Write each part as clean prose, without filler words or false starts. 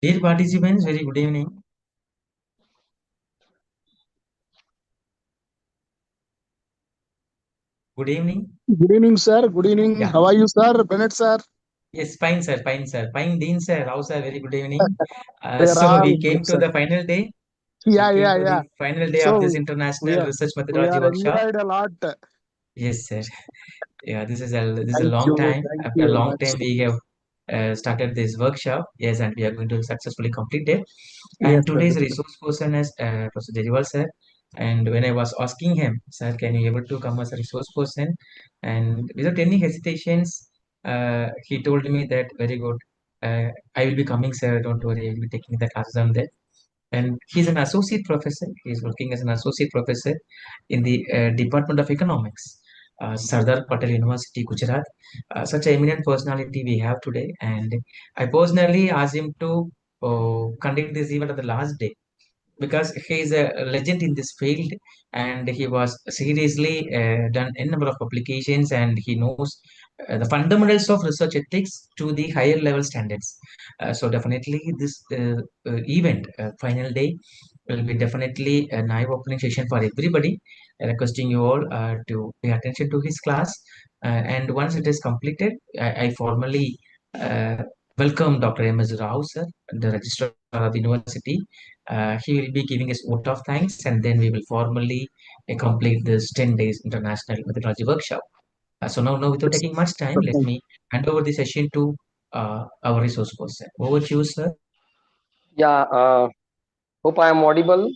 Dear participants, very good evening. Good evening. Good evening, sir. Good evening. Yeah. How are you, sir? Bennett, sir. Yes, fine, sir. Fine, sir. Fine, Dean, sir. How, sir? Very good evening. We are So all we good, came to sir. the final day. We Yeah, came yeah, to yeah. the final day of this So we International are Research we Methodology are Workshop. enjoyed a lot. Yes, sir. Yeah, this is a Thank long you. time. Thank After you a very long much. time, we have started this workshop. Yes, and we are going to successfully complete it. Yes, And sir. today's resource person is Professor Jariwal, sir. And when I was asking him, sir, can you able to come as a resource person? And without any hesitations, he told me that very good. I will be coming, sir. Don't worry, I will be taking the classes on that. And he's an associate professor. He's working as an associate professor in the Department of Economics, Sardar Patel University, Gujarat. Such an eminent personality we have today, and I personally asked him to conduct this event at the last day because he is a legend in this field and he was seriously done a number of publications and he knows the fundamentals of research ethics to the higher level standards. So definitely this event final day will be definitely an eye-opening session for everybody. Requesting you all to pay attention to his class, and once it is completed, I formally welcome Dr. M.S. Rao, sir, the Registrar of the University. He will be giving us vote of thanks, and then we will formally complete this 10 days international methodology workshop. So now, without Yes, taking much time, sir. let me hand over the session to our resource person. Over to you, sir. Yeah, hope I am audible,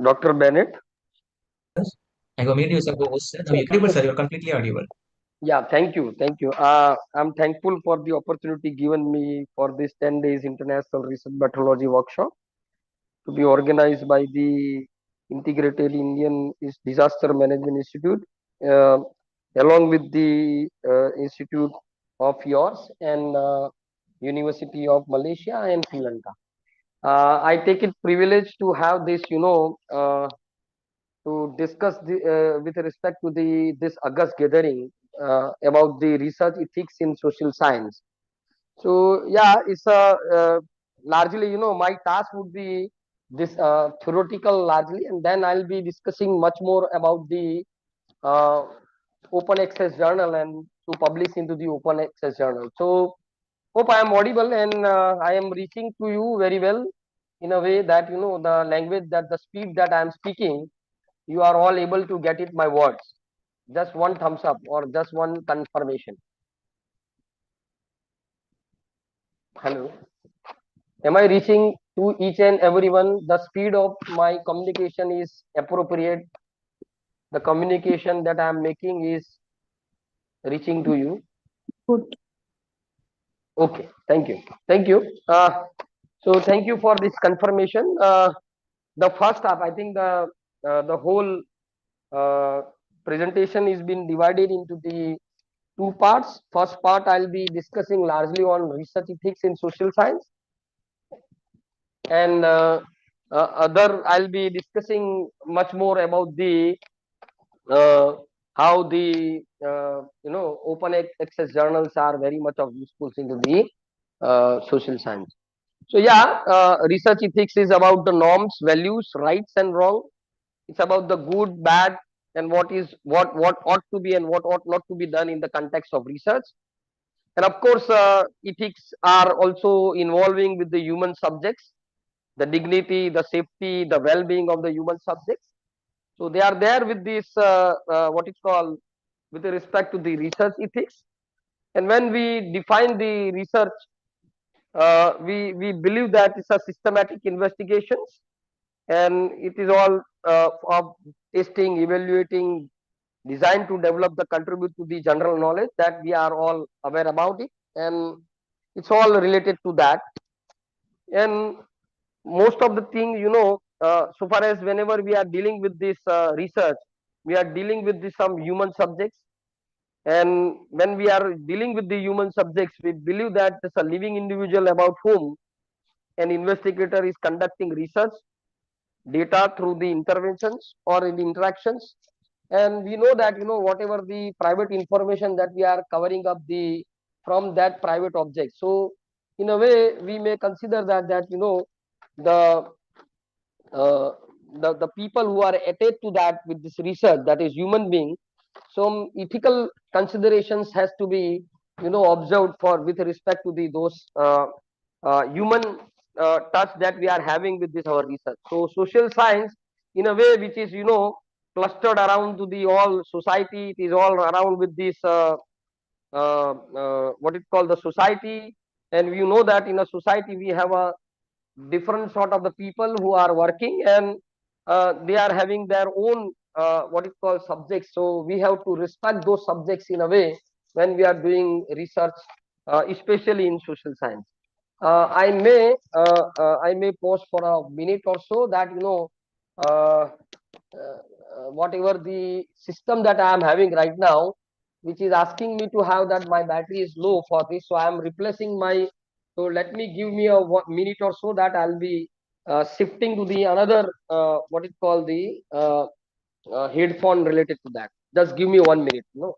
Dr. Bennett. I have made you as a host, sir. Now you're audible, sir. You're completely audible. Yeah, thank you, thank you. I'm thankful for the opportunity given me for this 10 days International Research Metrology Workshop to be organized by the Integrated Indian Disaster Management Institute, uh, along with the Institute of yours and University of Malaysia and Sri Lanka. I take it privilege to have this, to discuss with respect to the this August gathering about the research ethics in social science. So yeah, it's a largely my task would be this theoretical largely, and then I'll be discussing much more about the uh, open access journal and to publish into the open access journal. So hope I am audible and I am reaching to you very well in a way that the language that the speed that I am speaking you are all able to get it my words. Just one thumbs up or just one confirmation. Hello. Am I reaching to each and everyone? The speed of my communication is appropriate. The communication that I am making is reaching to you. Good. Okay. Thank you. Thank you. So thank you for this confirmation. The first half, I think the whole uh, presentation is been divided into the two parts. First part, I'll be discussing largely on research ethics in social science, and other I'll be discussing much more about the uh, how the open access journals are very much of useful into the social science. So yeah, research ethics is about the norms, values, rights, and wrong. It's about the good, bad, and what ought to be and what ought not to be done in the context of research. And of course, ethics are also involving with the human subjects, the dignity, the safety, the well-being of the human subjects. So they are there with this what it's called with respect to the research ethics. And when we define the research, we believe that it's a systematic investigations, and it is all of testing, evaluating, designed to develop the contribute to the general knowledge that we are all aware about it, and it's all related to that. And most of the thing so far as whenever we are dealing with this research, we are dealing with some human subjects, and when we are dealing with the human subjects, we believe that there's a living individual about whom an investigator is conducting research data through the interventions or in the interactions. And we know that whatever the private information that we are covering up the from that private object, so in a way we may consider that the uh, the people who are attached to that with this research, that is human being, some ethical considerations has to be observed for with respect to the those human touch that we are having with this our research. So social science in a way which is clustered around to the all society, it is all around with this what it called the society. And we know that in a society we have a different sort of the people who are working, and they are having their own what it called subjects. So we have to respect those subjects in a way when we are doing research, especially in social science. I may pause for a minute or so that uh, whatever the system that I am having right now, which is asking me to have that my battery is low for this, so I am replacing my. So let me give me a minute or so that I'll be shifting to the another what it called the headphone related to that. Just give me 1 minute. No.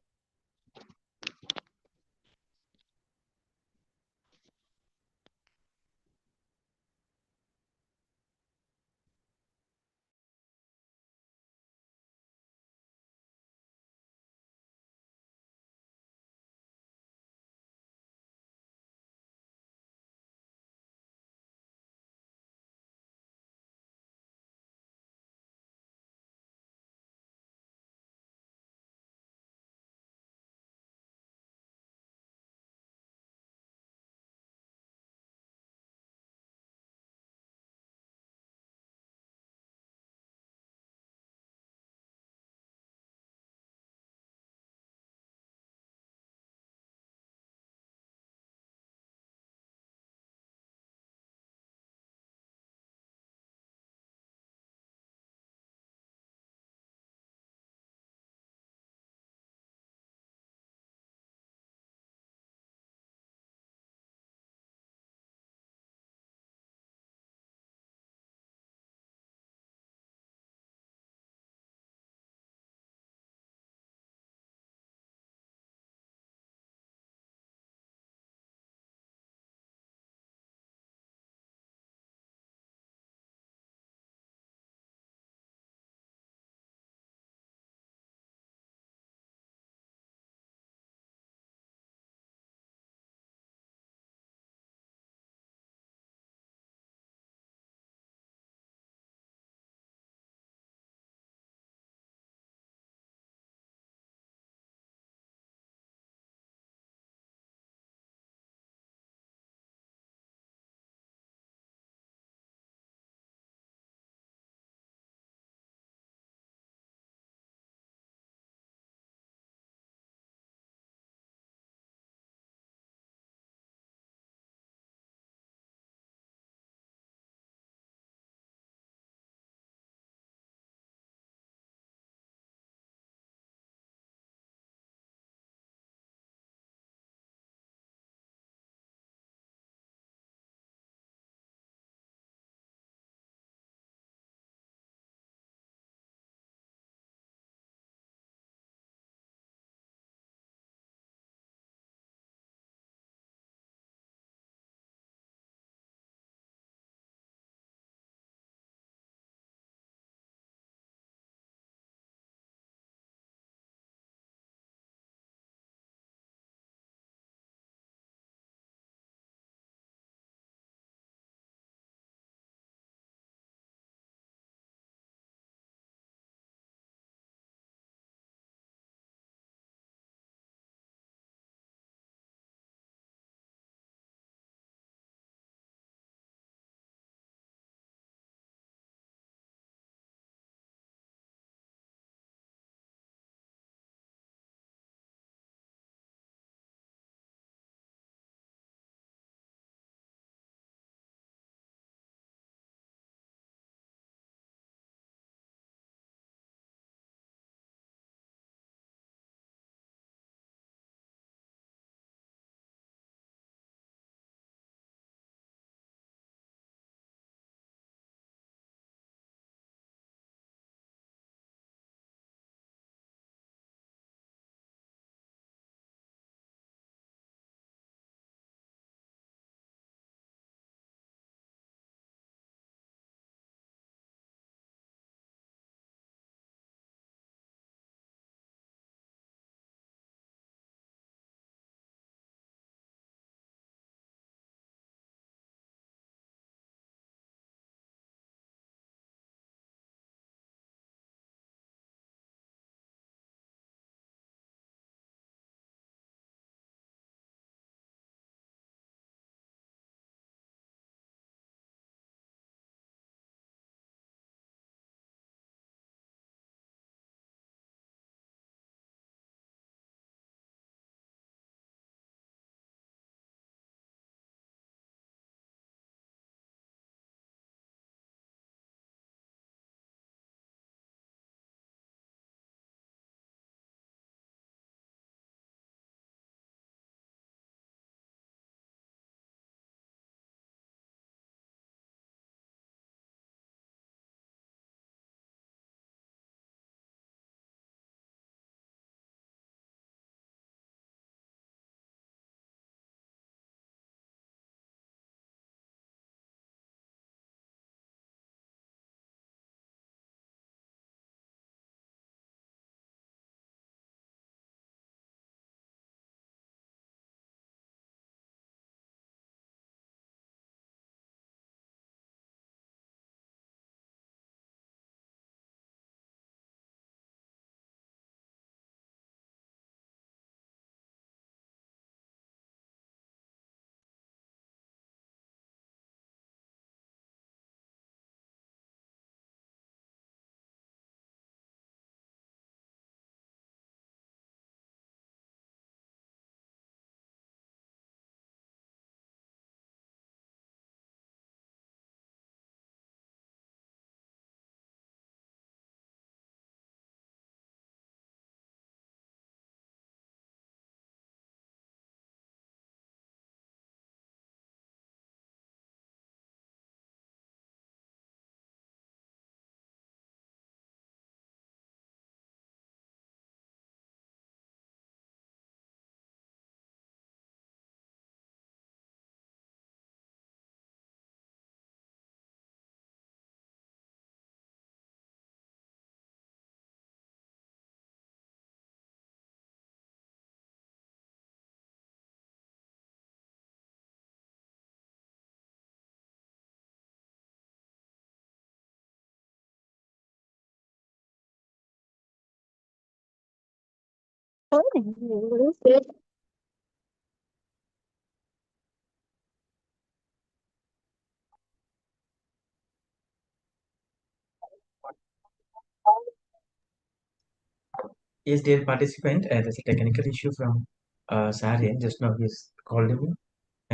Yes, dear participant, there's a technical issue from Saryan. Just now he's called me.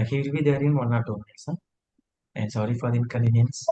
He will be there in 1 or 2 minutes. Huh? And sorry for the inconvenience.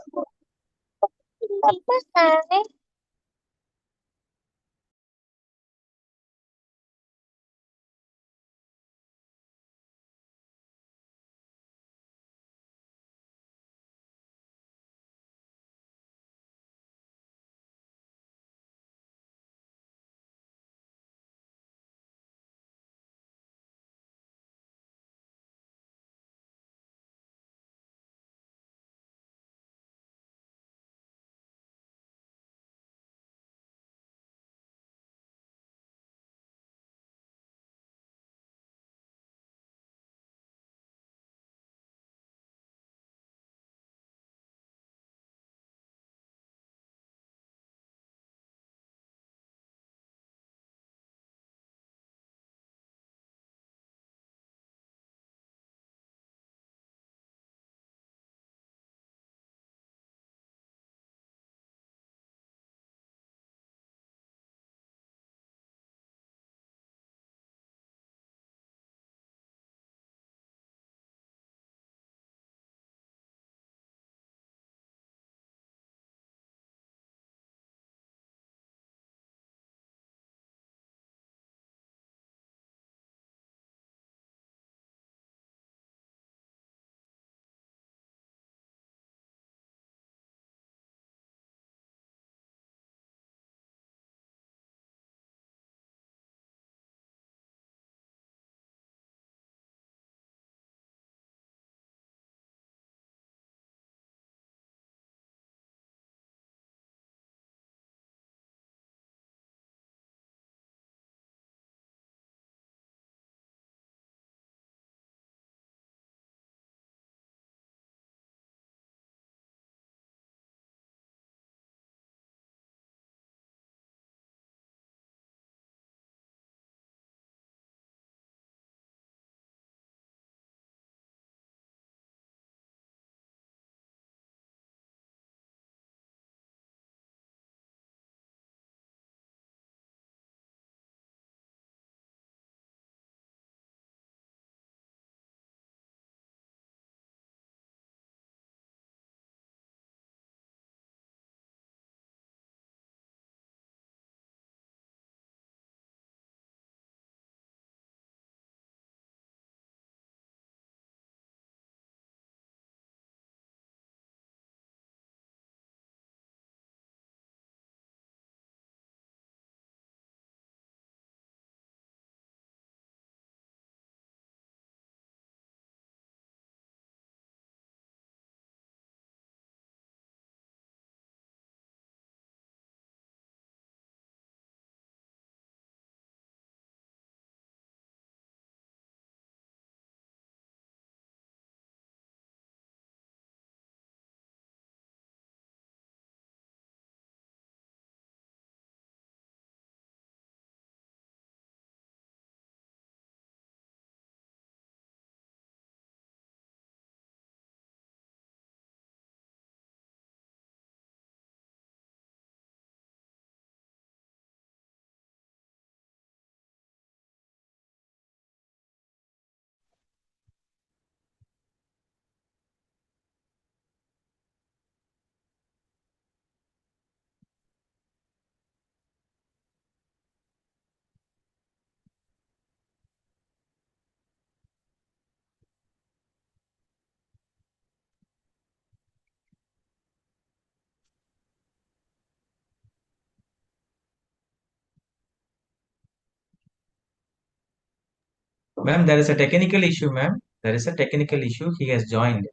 Ma'am, there is a technical issue, ma'am. There is a technical issue. He has joined.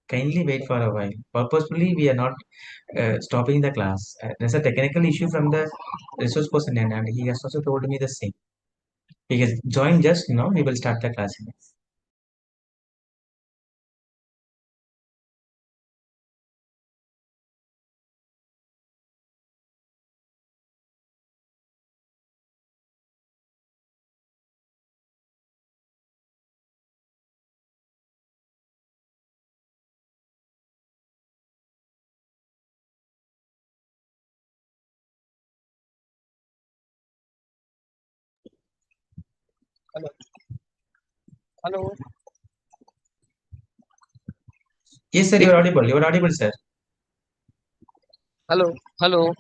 Kindly wait for a while. Purposefully, we are not stopping the class. There's a technical issue from the resource person, and he has also told me the same. He has joined just now. We will start the class. Hello. Hello. Yes, sir, you're audible. You're audible, sir. Hello. Hello.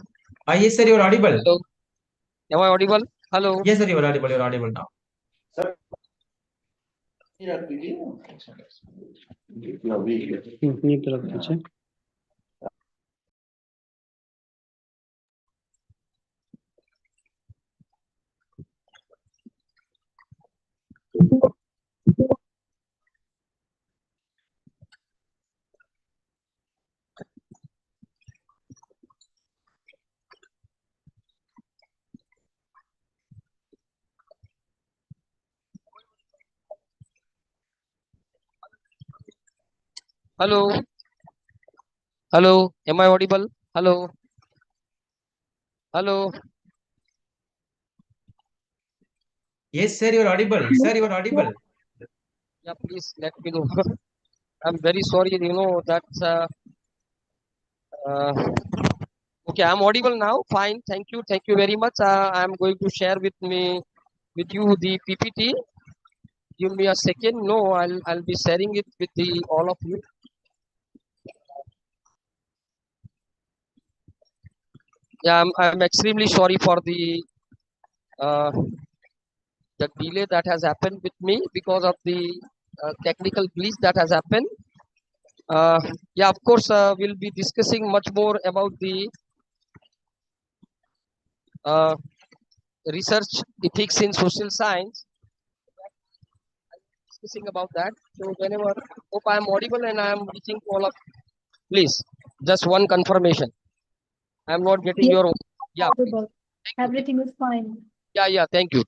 Yes, sir, you're audible. Hello. Am I audible? Hello. Yes, sir, you're audible. You're audible now. Hello. Hello. Am I audible? Hello. Hello. Yes, sir, you're audible. Sir, you're audible. Yeah, please let me know. I'm very sorry. That's uh, okay. I'm audible now. Fine. Thank you. Thank you very much. I'm going to share with you the PPT. Give me a second. No, I'll be sharing it with the all of you. Yeah, I'm extremely sorry for uh, the delay that has happened with me because of the technical glitch that has happened. Uh, yeah, of course, we'll be discussing much more about the uh, research ethics in social science. Discussing about that. So whenever hope I am audible and I am reaching to all of please just one confirmation. I am not getting Yes, your yeah. Please. audible. Thank you. Everything is fine. Yeah, thank you.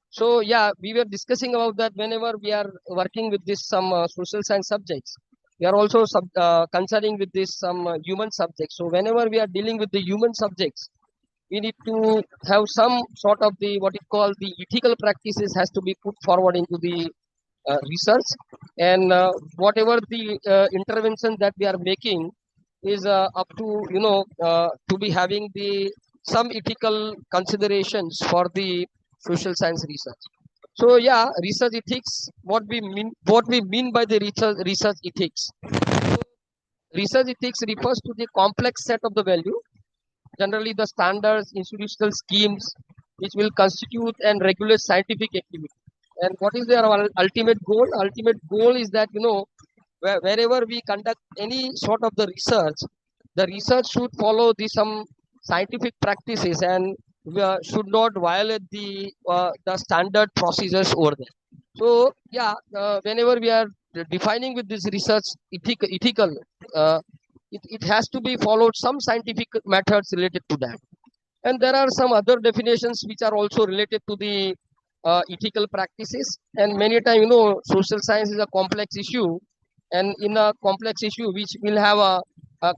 So yeah, we were discussing about that whenever we are working with this some social science subjects, we are also concerning with this some human subjects. So whenever we are dealing with the human subjects, we need to have some sort of the what it called the ethical practices has to be put forward into the research, and whatever the intervention that we are making is up to to be having the some ethical considerations for the social science research. So yeah, research ethics, what we mean by the research ethics. So, research ethics refers to the complex set of the value, generally the standards, institutional schemes, which will constitute and regulate scientific activity. And what is their ultimate goal? Ultimate goal is that wherever we conduct any sort of the research should follow some scientific practices and should not violate the standard procedures over there. So yeah, whenever we are defining with this research ethical, uh, it has to be followed some scientific methods related to that. And there are some other definitions which are also related to the ethical practices. And many times, social science is a complex issue, and in a complex issue, which will have a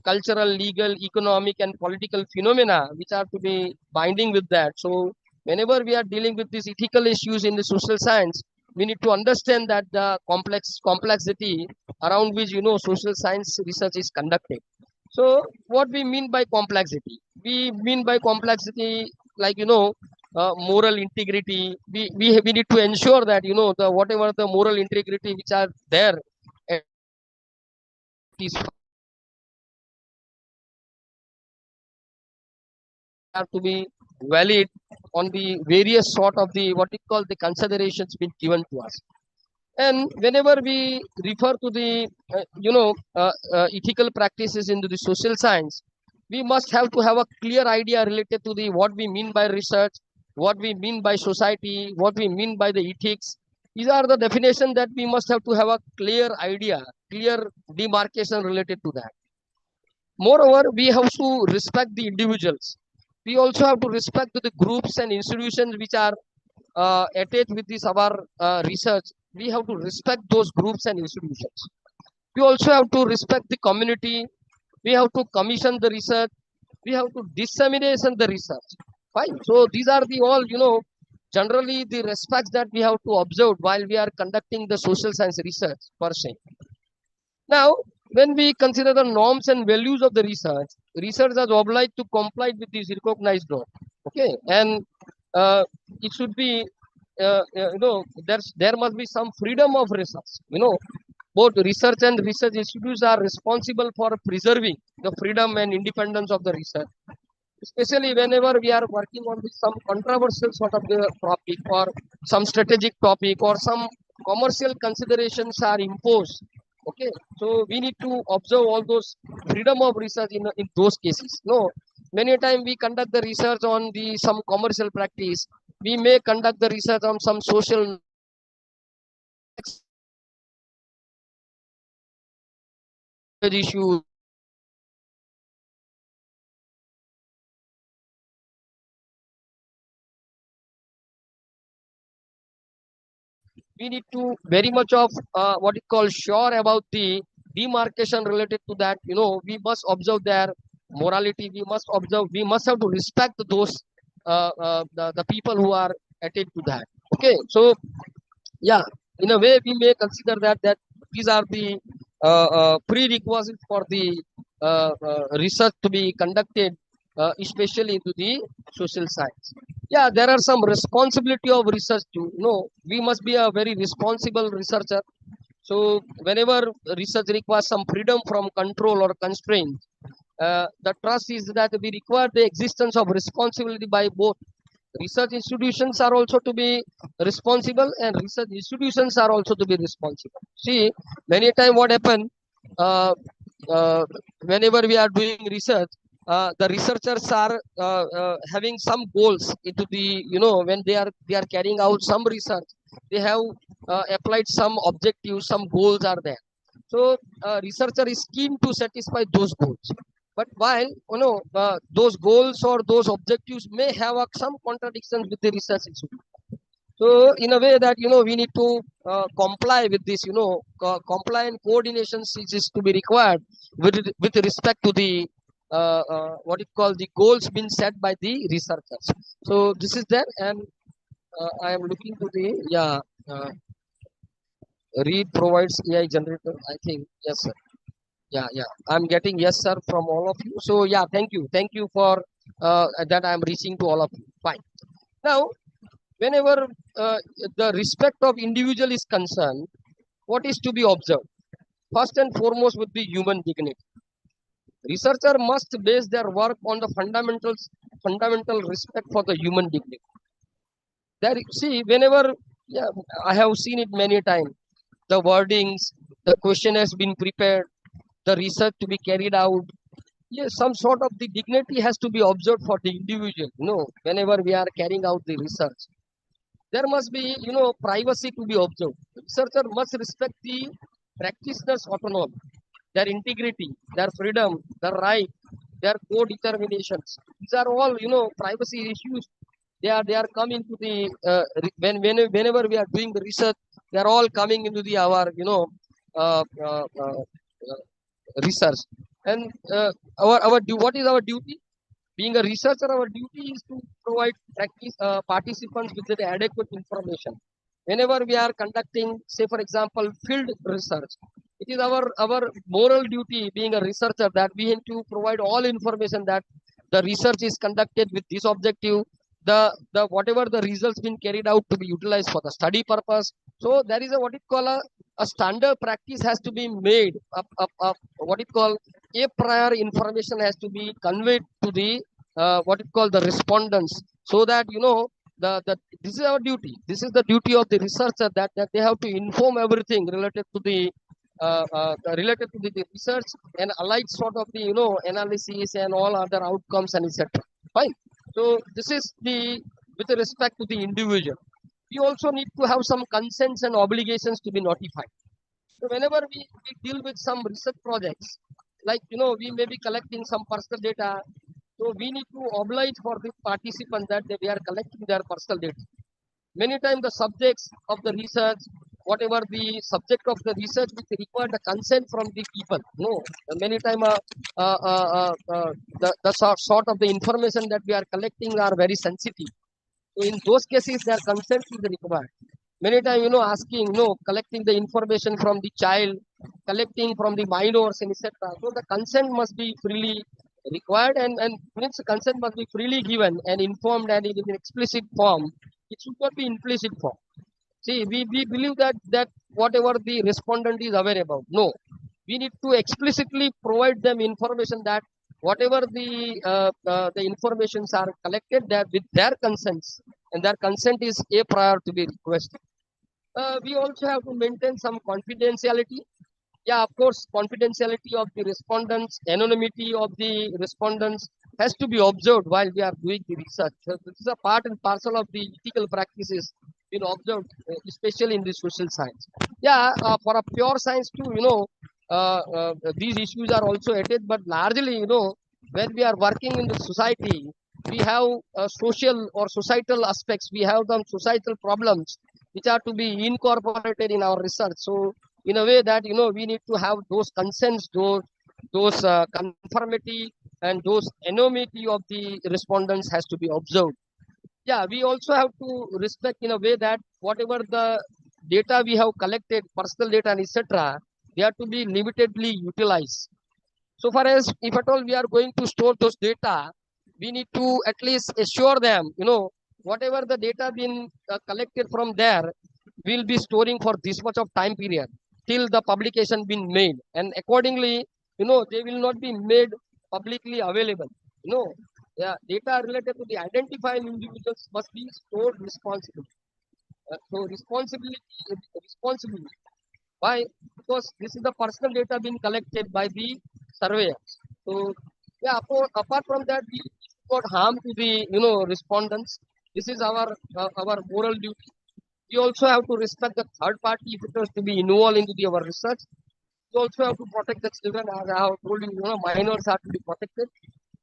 cultural, legal, economic, and political phenomena which are to be binding with that. So, whenever we are dealing with these ethical issues in the social science, we need to understand that the complexity around which social science research is conducted. So, what we mean by complexity? We mean by complexity, like moral integrity. We need to ensure that the whatever the moral integrity which are there is have to be valid on the various sort of the what we call the considerations being given to us. And whenever we refer to the ethical practices into the social science, we must have to have a clear idea related to the what we mean by research, what we mean by society, what we mean by the ethics. These are the definition that we must have to have a clear idea, clear demarcation related to that. Moreover, we have to respect the individuals. We also have to respect the groups and institutions which are attached with this our research. We have to respect those groups and institutions. We also have to respect the community. We have to commission the research. We have to disseminate the research. Fine. So these are the all generally the respects that we have to observe while we are conducting the social science research per se. Now, when we consider the norms and values of the research, research is obliged to comply with these recognized norms. Okay, and it should be there must be some freedom of research. Both research and research institutes are responsible for preserving the freedom and independence of the research, especially whenever we are working on some controversial sort of the topic or some strategic topic or some commercial considerations are imposed. Okay, so we need to observe all those freedom of research in those cases. No, many time we conduct the research on the some commercial practice, we may conduct the research on some social issue. We need to very much of what you call sure about the demarcation related to that. We must observe their morality. We must have to respect those the people who are attached to that. Okay, so yeah, in a way we may consider that these are the prerequisites for the research to be conducted, especially into the social science. Yeah, there are some responsibility of research too. We must be a very responsible researcher. So whenever research requires some freedom from control or constraint, the trust is that we require the existence of responsibility by both research institutions are also to be responsible and research institutions are also to be responsible. See, many time what happen, uh, uh, whenever we are doing research, the researchers are having some goals into the, when they are carrying out some research, they have applied some objectives, some goals are there. So researcher is keen to satisfy those goals. But while those goals or those objectives may have some contradictions with the research institute. So in a way that we need to comply with this, comply and coordination is to be required with respect to the what it called the goals being set by the researchers. So this is there, and I am looking to the read provides AI generator. I think yes, sir. Yeah, I'm getting yes sir from all of you. So yeah, thank you for that. I'm reaching to all of you. Fine. Now, whenever uh, the respect of individual is concerned, what is to be observed first and foremost would be human dignity. Researcher must base their work on the fundamental respect for the human dignity. There, see, whenever, yeah, I have seen it many times, the wordings, the question has been prepared, the research to be carried out. Yes, some sort of the dignity has to be observed for the individual. Whenever we are carrying out the research, there must be, privacy to be observed. Researcher must respect the practitioner's autonomy, their integrity, their freedom, their right, their co-determinations. These are all, privacy issues. They are coming to the whenever we are doing the research, they are all coming into the our uh, uh, uh, uh, research. And what is our duty? Being a researcher, our duty is to provide participants with the adequate information. Whenever we are conducting, say for example, field research, it is our moral duty, being a researcher, that we need to provide all information that the research is conducted with this objective. The whatever the results been carried out to be utilized for the study purpose. So there is a what it call a standard practice has to be made. What it call a prior information has to be conveyed to the what it called the respondents, so that the this is our duty. This is the duty of the researcher, that they have to inform everything related to the research and allied sort of the analysis and all other outcomes and etc. Fine. So this is the with respect to the individual. We also need to have some consents and obligations to be notified. So whenever we deal with some research projects, like we may be collecting some personal data, so we need to oblige for the participants that they are collecting their personal data. Many times the subjects of the research, whatever the subject of the research, which require the consent from the people. No, many times the sort of the information that we are collecting are very sensitive. So in those cases, their consent is required. Many times, asking, collecting the information from the child, collecting from the minors, and etc. So the consent must be freely required, and means consent must be freely given and informed and in an explicit form, It should not be implicit form. See, we believe that whatever the respondent is aware about. No, we need to explicitly provide them information that whatever the informations are collected that with their consents, and their consent is a prior to be requested. We also have to maintain some confidentiality. Yeah, of course, confidentiality of the respondents, anonymity of the respondents has to be observed while we are doing the research. So this is a part and parcel of the ethical practices being observed, especially in the social science. Yeah, for a pure science too, these issues are also added, but largely, when we are working in the society, we have social or societal aspects, we have some societal problems which are to be incorporated in our research. So in a way that we need to have those consents, those conformity and those anonymity of the respondents has to be observed. Yeah, we also have to respect in a way that whatever the data we have collected, personal data and etc., they are to be limitedly utilized. So far as if at all we are going to store those data, we need to at least assure them, whatever the data being collected from there, will be storing for this much of time period till the publication been made, and accordingly, they will not be made publicly available. Yeah, data related to the identified individuals must be stored responsibly. So responsibility. Why? Because this is the personal data being collected by the surveyors. So yeah, apart from that, we got harm to the respondents. This is our moral duty. We also have to respect the third party if it was to be involved into our research. We also have to protect the children, as I have told you, minors have to be protected.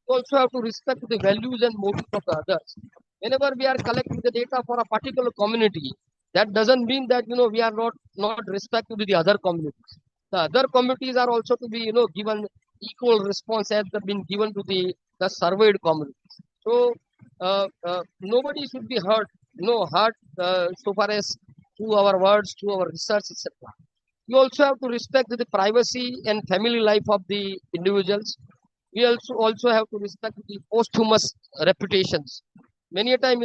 We also have to respect the values and motives of the others. Whenever we are collecting the data for a particular community, that doesn't mean that we are not respect to the other communities. The other communities are also to be given equal response as have been given to the surveyed communities. So nobody should be hurt, hurt so far as through our words, through our research, etc. We also have to respect the privacy and family life of the individuals. We also have to respect the posthumous reputations. Many a time,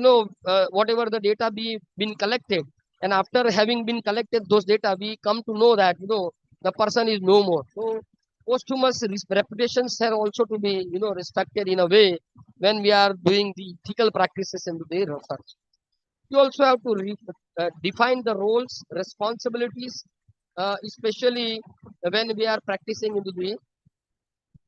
whatever the data be been collected, and after having been collected those data, we come to know that the person is no more. So posthumous reputations are also to be respected in a way when we are doing the ethical practices in the research. We also have to define the roles, responsibilities, especially when we are practicing into the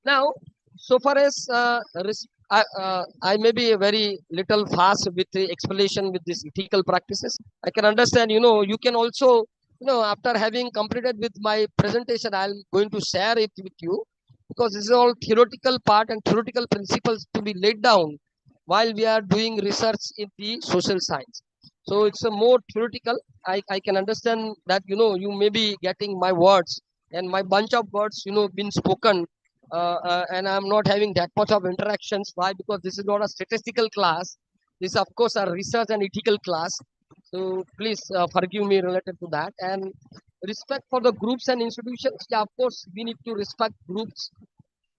now, so far as I may be a very little fast with the explanation with these ethical practices. I can understand, you can also, after having completed with my presentation, I'm going to share it with you because this is all theoretical part and theoretical principles to be laid down while we are doing research in the social science. So it's a more theoretical. I can understand that, you may be getting my words and my bunch of words, been spoken and I'm not having that much of interactions. Why? Because this is not a statistical class. This, of course, a research and ethical class. So please forgive me related to that. And respect for the groups and institutions. Yeah, of course, we need to respect groups.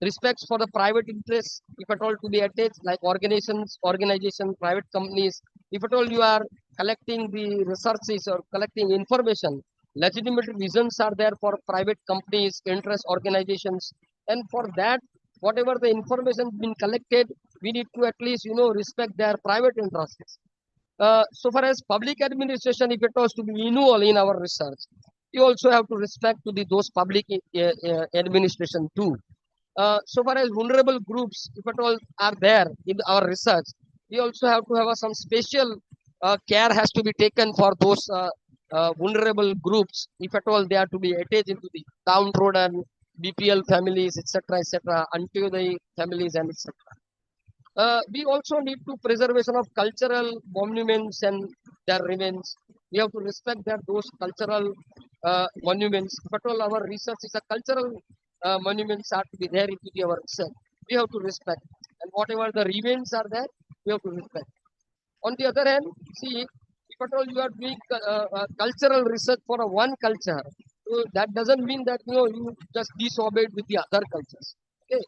Respects for the private interests, if at all to be attached, like organizations, private companies. If at all you are collecting the resources or collecting information, legitimate reasons are there for private companies, interest organizations, and for that, whatever the information been collected, we need to at least respect their private interests. So far as public administration, if it was to be involved in our research, we also have to respect to those public administration too. So far as vulnerable groups, if at all are there in our research, we also have to have some special care has to be taken for those vulnerable groups, if at all they are to be attached into the downtrodden BPL families, etc., unto the families and etc. We also need to preservation of cultural monuments and their remains. We have to respect that those cultural monuments. But all our research is a cultural monuments are to be there into our research. We have to respect, and whatever the remains are there, we have to respect. On the other hand, see, if at all you are doing cultural research for a one culture, so that doesn't mean that you just disobeyed with the other cultures. Okay,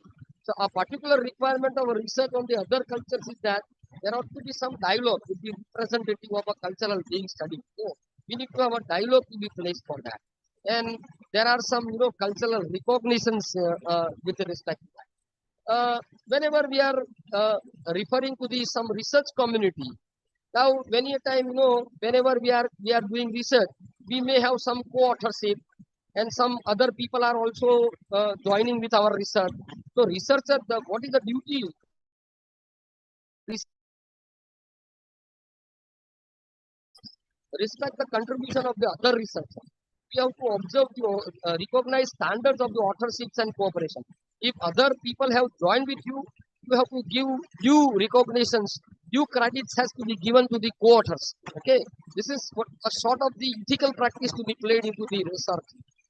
so a particular requirement of research on the other cultures is that there ought to be some dialogue with the representative of a cultural being studied. We need to have a dialogue to be placed for that. And there are some, cultural recognitions with respect to that. Whenever we are referring to the some research community, now many a time, whenever we are doing research, we may have some co-authorship, and some other people are also joining with our research. So researcher, what is the duty? Respect the contribution of the other researchers. We have to observe the recognize standards of the authorships and cooperation. If other people have joined with you, you have to give due recognitions, due credits has to be given to the co-authors. Okay, this is what a sort of the ethical practice to be played into the research,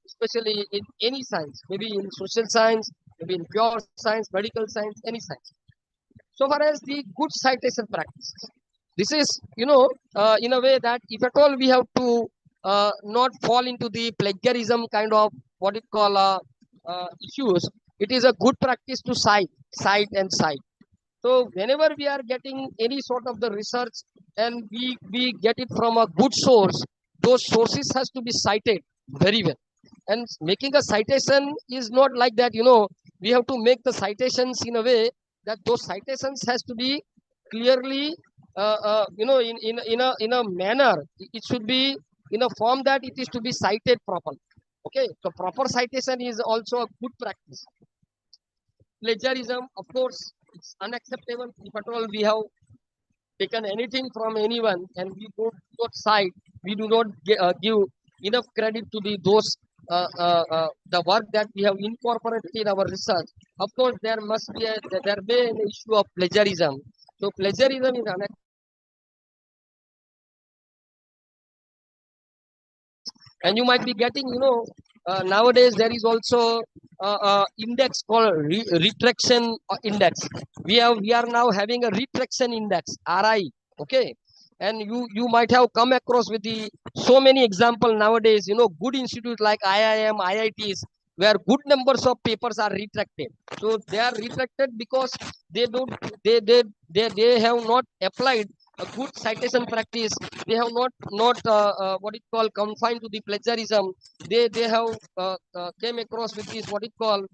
especially in any science, maybe in social science, maybe in pure science, medical science, any science. So far as the good citation practice, this is, in a way that if at all we have to not fall into the plagiarism kind of what it call issues, it is a good practice to cite and cite. So whenever we are getting any sort of the research and we get it from a good source, those sources has to be cited very well. And making a citation is not like that, we have to make the citations in a way that those citations has to be clearly, in a manner. It should be in a form that it is to be cited properly. Okay, so proper citation is also a good practice. Plagiarism, of course, it's unacceptable. If at all we have taken anything from anyone and we do not cite, we do not give enough credit to the work that we have incorporated in our research. Of course, there may an issue of plagiarism. So plagiarism is unacceptable. And you might be getting, nowadays there is also index called retraction index. We are now having a retraction index, RI. Okay, and you might have come across with the so many example nowadays. Good institutes like IIM, IITs, where good numbers of papers are retracted. So they are retracted because they have not applied a good citation practice. They have not what it call confined to the plagiarism. They have came across with this what it call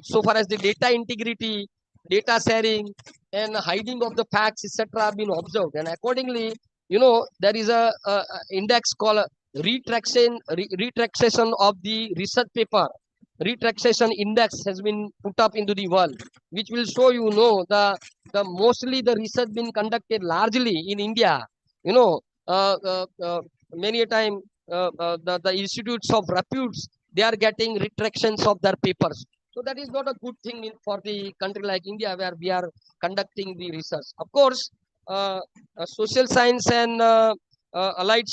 so far as the data integrity, data sharing, and hiding of the facts, etc., have been observed. And accordingly, there is a index called retraction of the research paper. Retraction index has been put up into the world, which will show the mostly the research been conducted largely in India. Many a time the institutes of reputes, they are getting retractions of their papers. So that is not a good thing for the country like India, where we are conducting the research. Of course, social science and allied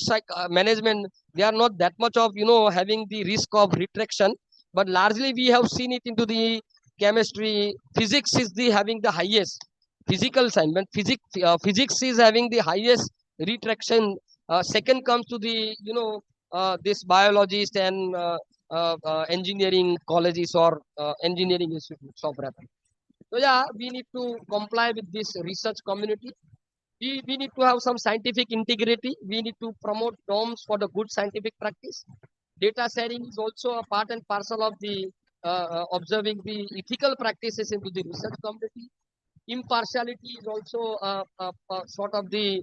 management, they are not that much of having the risk of retraction, but largely we have seen it into the chemistry. Physics is having the highest physical science, but physics is having the highest retraction. Second comes to the this biologist and engineering colleges or engineering institutes of reference. So yeah, we need to comply with this research community. We need to have some scientific integrity. We need to promote norms for the good scientific practice. Data sharing is also a part and parcel of the observing the ethical practices into the research community. Impartiality is also sort of the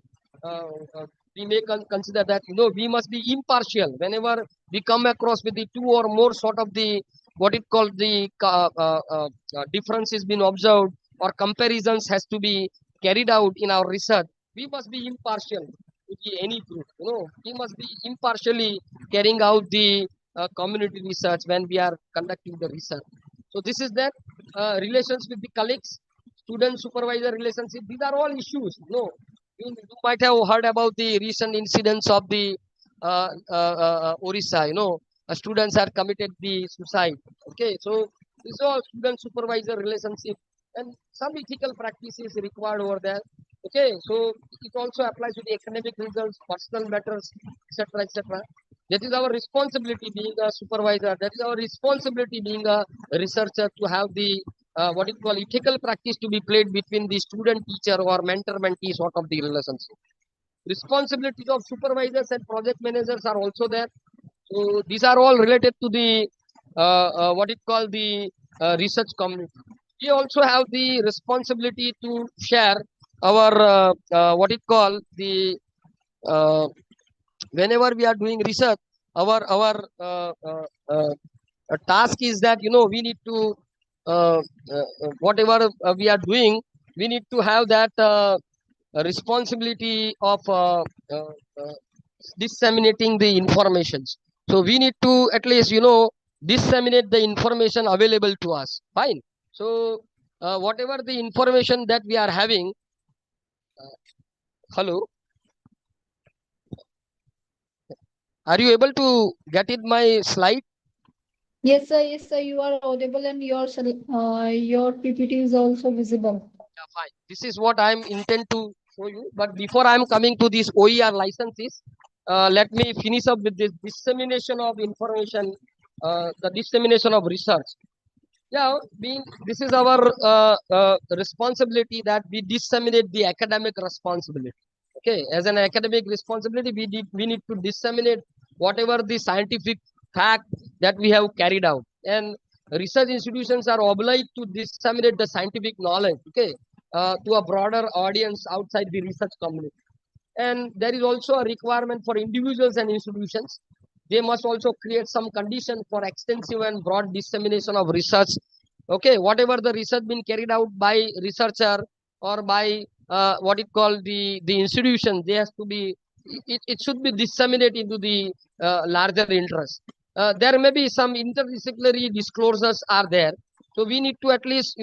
we may consider that we must be impartial whenever we come across with the two or more sort of the what it called the differences been observed or comparisons has to be carried out in our research. We must be impartial to any group. We must be impartially carrying out the community research when we are conducting the research. So this is that relations with the colleagues, student supervisor relationship. These are all issues. You might have heard about the recent incidents of the Orissa. Students have committed the suicide. Okay, so this is all student supervisor relationship, and some ethical practice is required over there. Okay, so it also applies to the academic results, personal matters, etc., etc. That is our responsibility being a supervisor. That is our responsibility being a researcher to have the what it call ethical practice to be played between the student teacher or mentor mentee sort of the relationship. Responsibilities of supervisors and project managers are also there. So these are all related to the what it call the research community. We also have the responsibility to share our what it call the uh, whenever we are doing research, our task is that we need to whatever we are doing, we need to have that responsibility of uh, disseminating the informations. So we need to at least disseminate the information available to us. Fine. So whatever the information that we are having, hello, are you able to get it my slide? Yes, sir. Yes, sir. You are audible and your PPT is also visible. Yeah, fine. This is what I am intent to show you. But before I am coming to these OER licenses, let me finish up with this dissemination of information, the dissemination of research. Yeah, being this is our responsibility that we disseminate the academic responsibility. Okay, as an academic responsibility, we need to disseminate whatever the scientific fact that we have carried out, and research institutions are obliged to disseminate the scientific knowledge. Okay, to a broader audience outside the research community. And there is also a requirement for individuals and institutions. They must also create some condition for extensive and broad dissemination of research. Okay, whatever the research been carried out by researcher or by what it called the institution, they has to be it should be disseminated into the larger interest. There may be some interdisciplinary disclosures are there, so we need to at least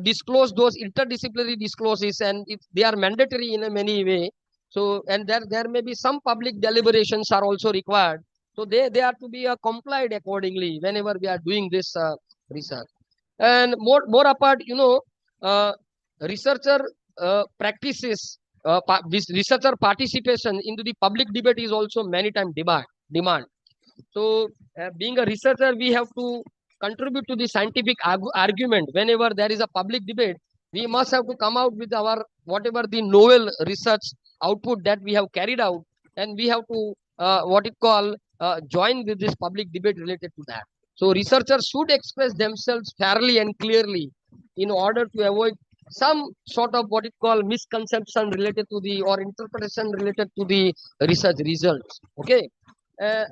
disclose those interdisciplinary discloses, and they are mandatory in a many way. So, and there may be some public deliberations are also required. So they are to be complied accordingly whenever we are doing this research. And more apart, uh, researcher practices, this researcher participation into the public debate is also many times demand. So, being a researcher, we have to contribute to the scientific argument. Whenever there is a public debate, we must have to come out with our whatever the novel research output that we have carried out, and we have to what it call join with this public debate related to that. So, researchers should express themselves fairly and clearly in order to avoid some sort of what it call misconception related to the or interpretation related to the research results. Okay,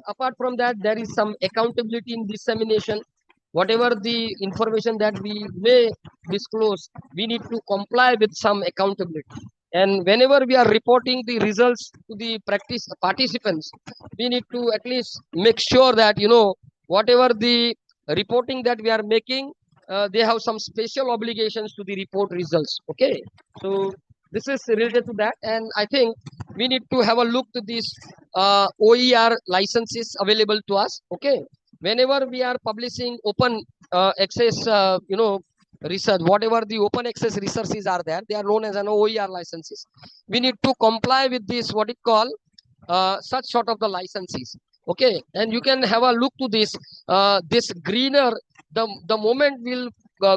apart from that, there is some accountability in dissemination. Whatever the information that we may disclose, we need to comply with some accountability. And whenever we are reporting the results to the practice participants, we need to at least make sure that whatever the reporting that we are making, they have some special obligations to the report results. Okay, so this is related to that, and I think we need to have a look to these OER licenses available to us. Okay, whenever we are publishing open access, research, whatever the open access resources are there, they are known as an OER licenses. We need to comply with this what it call such sort of the licenses. Okay, and you can have a look to this. This greener, the moment will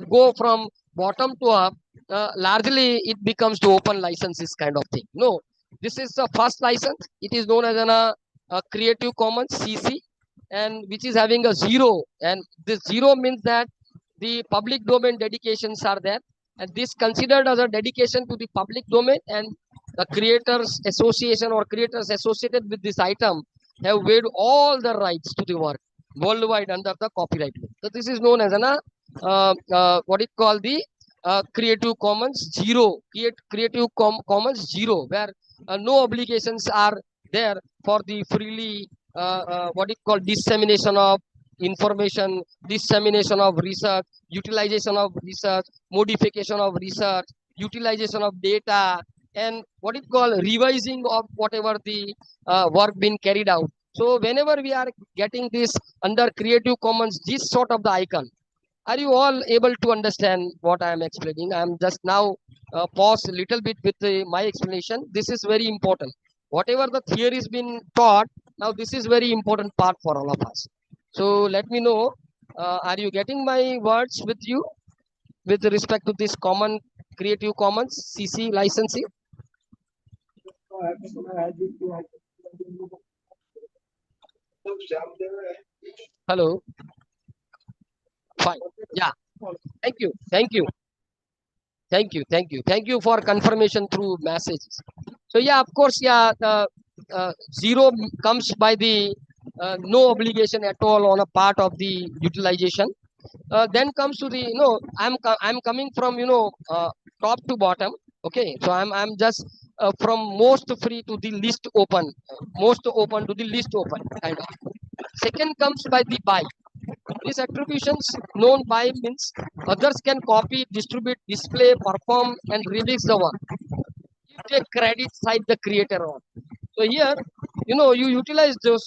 go from bottom to up. Largely, it becomes to open licenses kind of thing. No, this is the first license. It is known as a Creative Commons CC, and which is having a 0. And this 0 means that the public domain dedications are there, and this considered as a dedication to the public domain, and the creators association or creators associated with this item have waived all the rights to the work worldwide under the copyright law. So this is known as what it called the Creative Commons 0, Creative Commons 0, where no obligations are there for the freely what it called dissemination of information, dissemination of research, utilization of research, modification of research, utilization of data, and what it called revising of whatever the work being carried out. So whenever we are getting this under Creative Commons, this sort of the icon, are you all able to understand what I am explaining? I am just now pause a little bit with my explanation. This is very important. Whatever the theory has been taught, now this is very important part for all of us. So let me know, are you getting my words with you? with respect to this common Creative Commons CC licensing? Hello. Fine. Yeah. Thank you. Thank you. Thank you. Thank you. Thank you for confirmation through messages. So yeah, of course, yeah, zero comes by the no obligation at all on a part of the utilization. Then comes to the I'm coming from top to bottom. Okay, so I'm just from most free to the least open, most open to the least open kind of. Second comes by the buy. These attributions known by means others can copy, distribute, display, perform, and release the work. You take credit side the creator on. So here, you utilize those.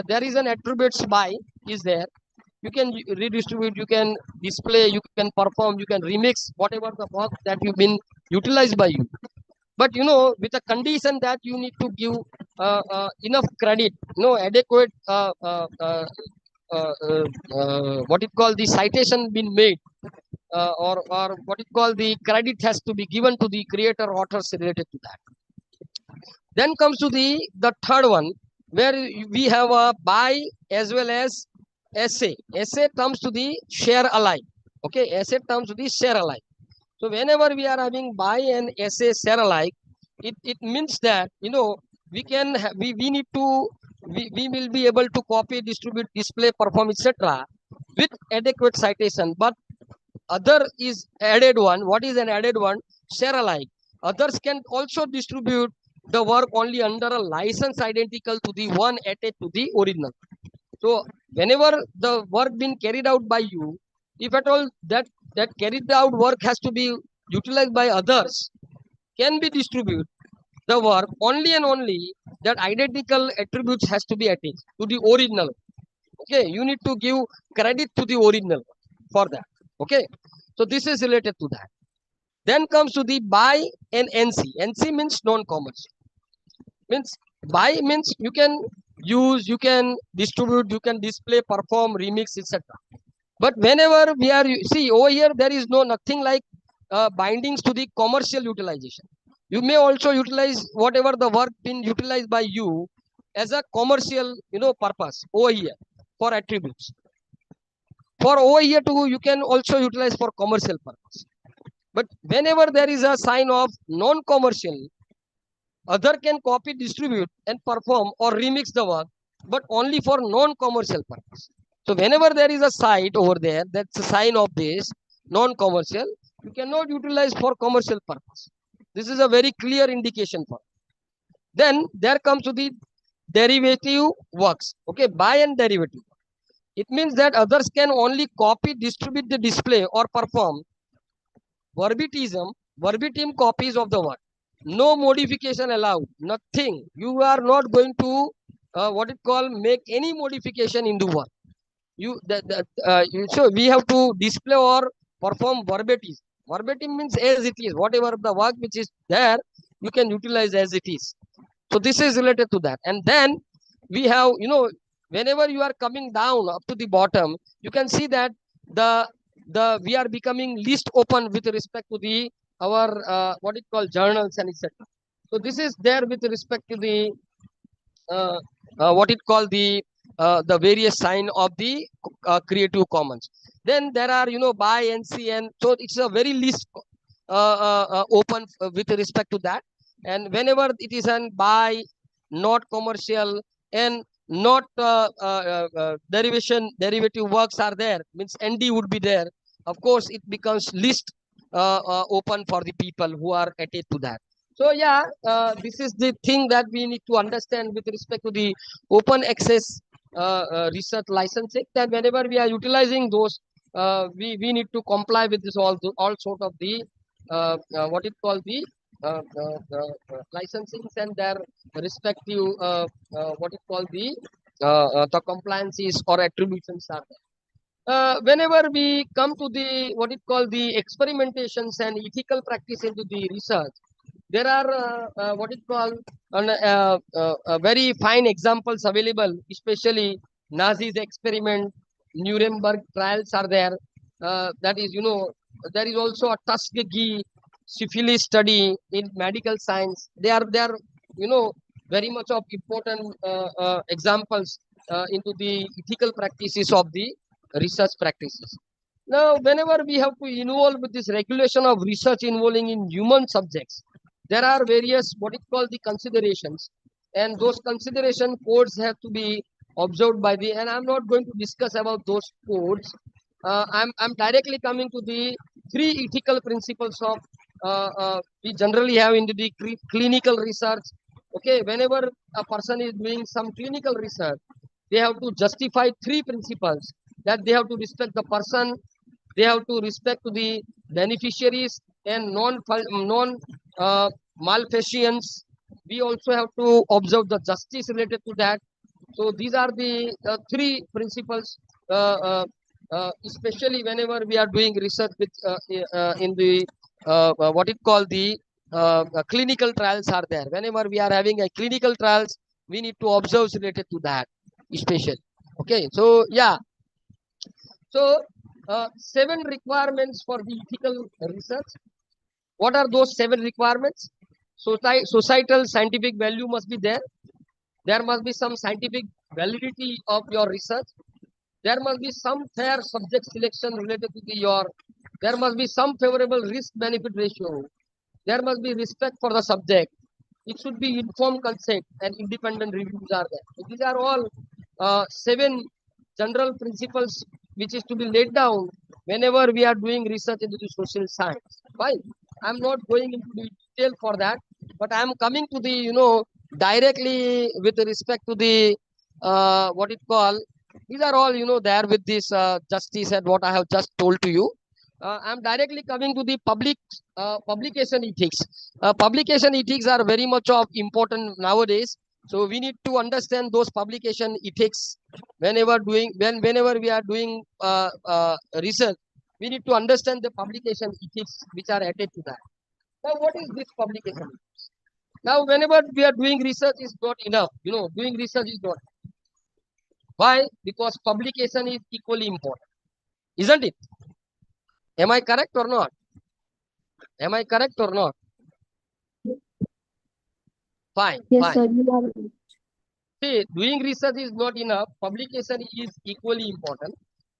There is an attributes by is there. You can redistribute, you can display, you can perform, you can remix whatever the work that you've been utilized by you. But with a condition that you need to give enough credit, adequate what it called the citation been made, or what it called the credit has to be given to the creator authors related to that. Then comes to the third one, where we have a buy as well as essay. Essay comes to the share alike. Okay, essay comes to the share alike. So whenever we are having buy and essay share alike, it means that we can we need to we will be able to copy, distribute, display, perform, etc. with adequate citation. But other is added one. What is an added one? Share alike. Others can also distribute the work only under a license identical to the one attached to the original. So whenever the work been carried out by you, if at all that carried out work has to be utilized by others, can be distributed the work only and only that identical attributes has to be attached to the original. Okay, you need to give credit to the original for that. Okay, so this is related to that. Then comes to the buy and NC. NC means non-commercial. Means buy means you can use, you can distribute, you can display, perform, remix, etc. But whenever we are see over here, there is nothing like bindings to the commercial utilization. You may also utilize whatever the work been utilized by you as a commercial purpose over here for attributes. For over here too, you can also utilize for commercial purpose. But whenever there is a sign of non-commercial, other can copy, distribute, and perform or remix the work, but only for non-commercial purpose. So whenever there is a site over there, that's a sign of this non-commercial, you cannot utilize for commercial purpose. This is a very clear indication for. Then there comes to the derivative works. Okay, buy and derivative. It means that others can only copy, distribute the display or perform verbatim copies of the work. No modification allowed. Nothing. You are not going to make any modification in the work. So we have to display or perform verbatim. Verbatim means as it is. Whatever the work which is there, you can utilize as it is. So this is related to that. And then we have, whenever you are coming down up to the bottom, you can see that we are becoming least open with respect to the our journals and etc. So this is there with respect to the the various sign of the Creative Commons. Then there are buy, NC, and so it's a very least open with respect to that. And whenever it is an buy, not commercial, and not derivative works are there, means ND would be there. Of course, it becomes least open for the people who are attached to that. So yeah, this is the thing that we need to understand with respect to the open access research licensing. That whenever we are utilizing those, we need to comply with this all sort of the licensings and their respective the compliances or attributions are there. Whenever we come to the the experimentations and ethical practice into the research, there are very fine examples available, especially Nazi's experiment, Nuremberg trials are there. That is, there is also a Tuskegee syphilis study in medical science. They are very much of important examples into the ethical practices of the research practices. Now, whenever we have to involve with this regulation of research involving in human subjects, there are various what is called the considerations, and those consideration codes have to be observed by the. And I'm not going to discuss about those codes. I'm directly coming to the three ethical principles of we generally have into the clinical research. Okay, whenever a person is doing some clinical research, they have to justify three principles, that they have to respect the person, they have to respect to the beneficiaries and non malfeasance. We also have to observe the justice related to that. So these are the three principles, especially whenever we are doing research with in the what it called the clinical trials are there. Whenever we are having a clinical trials, we need to observe related to that, especially. Okay, so yeah, so 7 requirements for the ethical research. What are those 7 requirements? Societal scientific value must be there. There must be some scientific validity of your research. There must be some fair subject selection related to your. There must be some favorable risk-benefit ratio. There must be respect for the subject. It should be informed consent and independent reviews are there. So these are all 7 general principles which is to be laid down whenever we are doing research into the social science. Fine. I'm not going into detail for that, but I'm coming to the, directly with respect to the, what it call, these are all, there with this justice and what I have just told to you. I'm directly coming to the publication ethics. Publication ethics are very much of important nowadays. So we need to understand those publication ethics whenever we are doing research. We need to understand the publication ethics which are added to that. Now, what is this publication ethics? Now, whenever we are doing research is not enough. Doing research is not. Why? Because publication is equally important, isn't it? Am I correct or not? Am I correct or not? Fine. Yes, fine. sir. You are. See, doing research is not enough. Publication is equally important.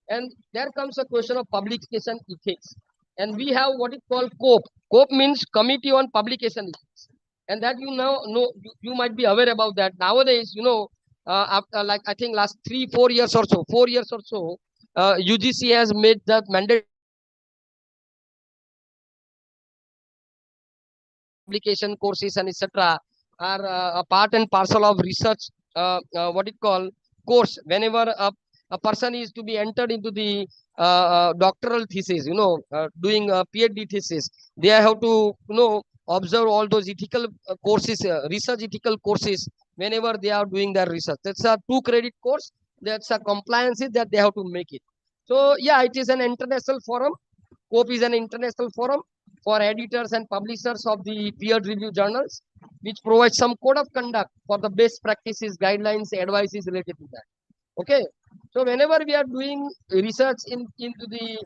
And there comes a question of publication ethics. And we have what is called COPE. COPE means Committee on Publication Ethics. And that you might be aware about that. Nowadays, after like I think last 4 years or so, UGC has made the mandate publication courses and etc. are a part and parcel of research. What it called course. Whenever a person is to be entered into the doctoral thesis, doing a PhD thesis, they have to observe all those ethical courses, research ethical courses whenever they are doing their research. That's a 2 credit course. That's a compliance that they have to make it. So yeah, it is an international forum. COPE is an international forum for editors and publishers of the peer review journals, which provides some code of conduct for the best practices, guidelines, advices related to that. Okay. So whenever we are doing research into the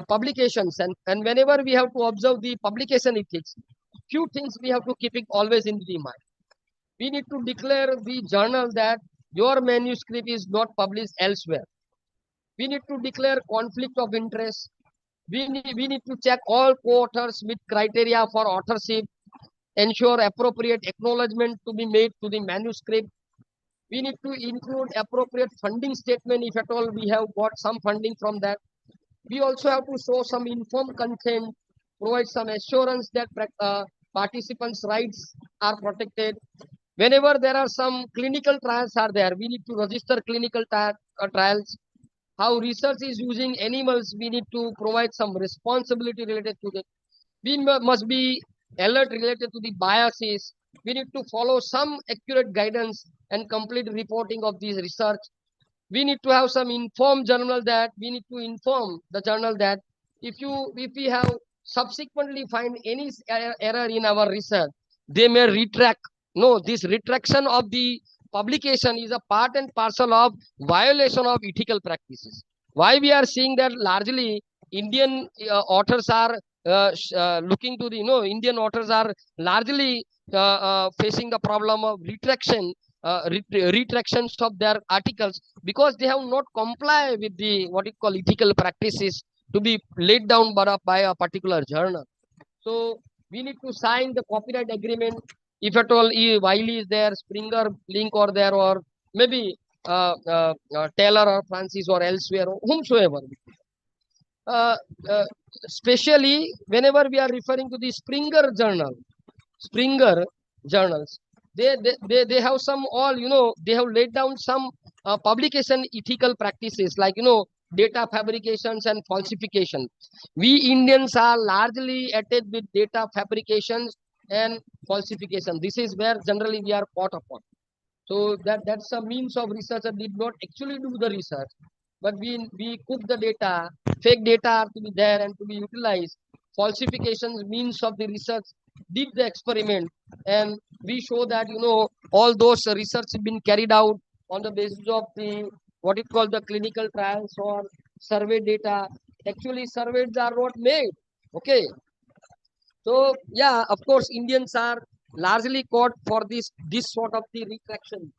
publications and whenever we have to observe the publication ethics, few things we have to keep it always in the mind. We need to declare the journal that your manuscript is not published elsewhere. We need to declare conflict of interest. We need to check all co-authors with criteria for authorship, ensure appropriate acknowledgement to be made to the manuscript. We need to include appropriate funding statement if at all we have got some funding from that. We also have to show some informed consent, provide some assurance that participants' rights are protected. Whenever there are some clinical trials are there, we need to register clinical trials. How research is using animals, we need to provide some responsibility related to that. We must be alert related to the biases. We need to follow some accurate guidance and complete reporting of these research. We need to have some informed journal that we need to inform the journal that if we have subsequently find any error in our research, they may retract. No, this retraction of the publication is a part and parcel of violation of ethical practices. Why we are seeing that largely Indian authors are looking to the, Indian authors are largely facing the problem of retractions of their articles because they have not comply with the what you call ethical practices to be laid down by a particular journal. So we need to sign the copyright agreement. If at all Wiley is there, Springer link or there, or maybe Taylor or Francis or elsewhere, or whomsoever. Uh, uh, Especially whenever we are referring to the Springer journals, they have some all, they have laid down some publication ethical practices like, data fabrications and falsification. We Indians are largely at it with data fabrications and falsification. This is where generally we are caught upon. So that's a means of research that did not actually do the research, but we cook the data, fake data are to be there and to be utilized. Falsifications means of the research did the experiment, and we show that all those research have been carried out on the basis of the what it called the clinical trials or survey data. Actually, surveys are not made. Okay, so yeah, of course, Indians are largely caught for this sort of the retraction.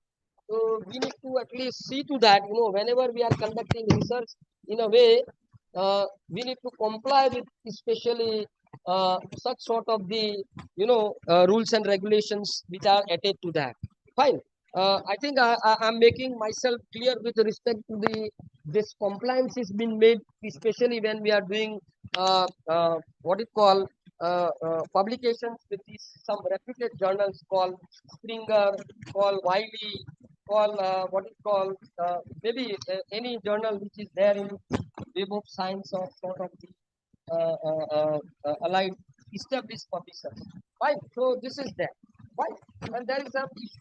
So we need to at least see to that, whenever we are conducting research in a way, we need to comply with especially such sort of the, rules and regulations which are attached to that. Fine. I think I'm making myself clear with respect to this compliance is being made, especially when we are doing what it call publications with some reputed journals called Springer, called Wiley, call what is called maybe any journal which is there in Web of Science or sort of the allied established publishers. Right. So this is there. Right. And there is some issue.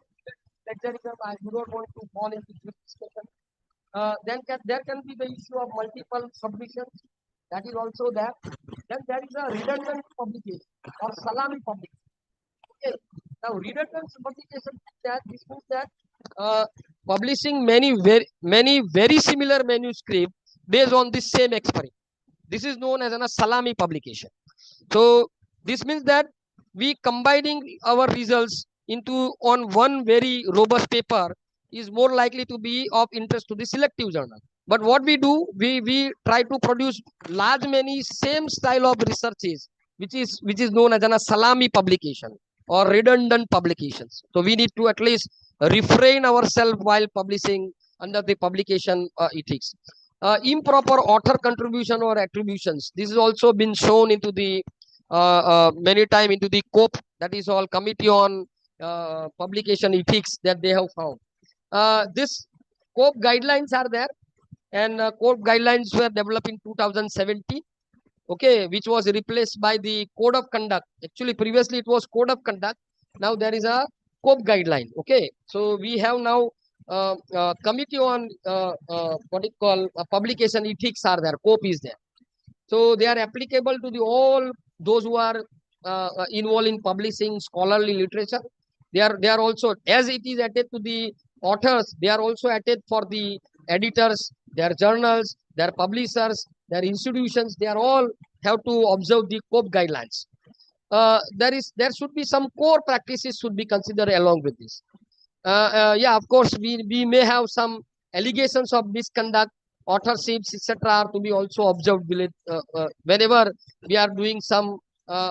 I do not want to fall into this discussion. Then there can be the issue of multiple submissions. That is also there. Then there is a redundant publication or salami publication. Okay. Now redundant publication that this means that publishing many very similar manuscripts based on the same experiment. This is known as a salami publication. So this means that we combining our results into on one very robust paper is more likely to be of interest to the selective journal. But what we do, we try to produce large many same style of researches, which is known as a salami publication or redundant publications. So we need to at least refrain ourselves while publishing under the publication ethics. Improper author contribution or attributions. This has also been shown into the many time into the COPE, that is all Committee on Publication Ethics, that they have found. This COPE guidelines are there, and COPE guidelines were developed in 2017. Okay, which was replaced by the Code of Conduct. Actually, previously it was Code of Conduct. Now there is a COPE guideline. Okay, so we have now Committee on what it call publication ethics are there. COPE is there. So they are applicable to the all those who are involved in publishing scholarly literature. They are also, as it is added to the authors, they are also added for the editors, their journals, their publishers, their institutions. They are all have to observe the COPE guidelines. There should be some core practices should be considered along with this. Yeah, of course, we may have some allegations of misconduct, authorships, etc., are to be also observed whenever we are doing some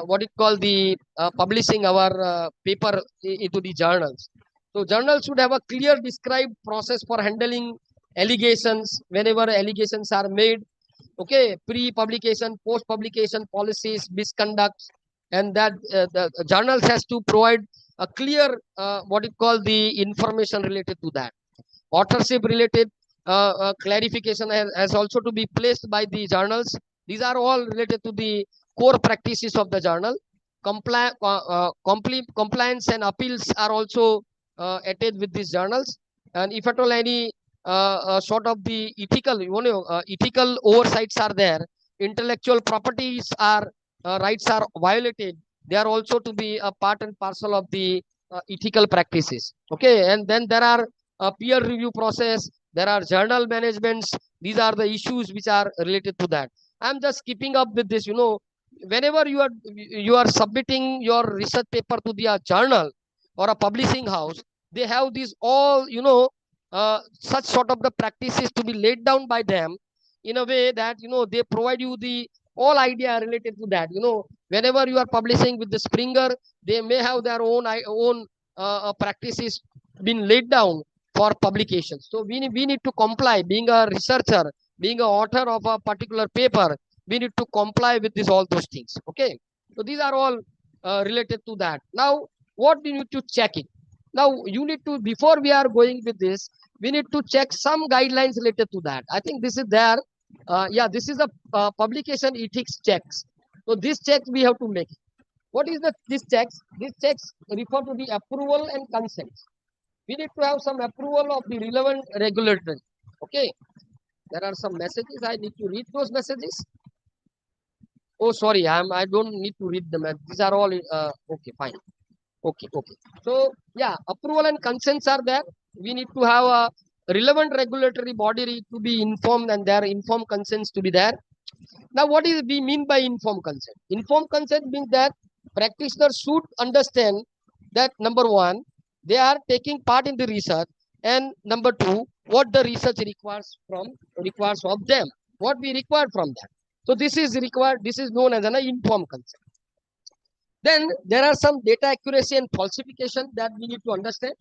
what it called the publishing our paper into the journals. So journals should have a clear described process for handling allegations whenever allegations are made. Okay, pre-publication, post-publication policies, misconduct, and that the journals has to provide a clear what it called the information related to that. Authorship related clarification has also to be placed by the journals. These are all related to the core practices of the journal. Compliance and appeals are also attached with these journals. And if at all any sort of the ethical, ethical oversights are there, intellectual properties are rights are violated, they are also to be a part and parcel of the ethical practices. Okay, and then there are peer review process, there are journal managements. These are the issues which are related to that. I'm just keeping up with this. Whenever you are submitting your research paper to the journal or a publishing house, they have these all such sort of the practices to be laid down by them in a way that they provide you the all idea related to that. Whenever you are publishing with the Springer, they may have their own practices been laid down for publications. So we need to comply. Being a researcher, being an author of a particular paper, we need to comply with all those things. Okay, so these are all related to that. Now, what we need to check it. Now, you need to, before we are going with this, we need to check some guidelines related to that. I think this is there. Yeah, this is a publication ethics checks. So this checks we have to make. What is this checks? These checks refer to the approval and consent. We need to have some approval of the relevant regulatory. Okay, there are some messages. I need to read those messages. Oh, sorry, I don't need to read them. These are all okay, fine. Okay. So yeah, approval and consents are there. We need to have a relevant regulatory body to be informed, and their informed consents to be there. Now, what is we mean by informed consent? Informed consent means that practitioners should understand that number one, they are taking part in the research, and number two, what the research requires of them, what we require from them. So this is required. This is known as an informed consent. Then there are some data accuracy and falsification that we need to understand,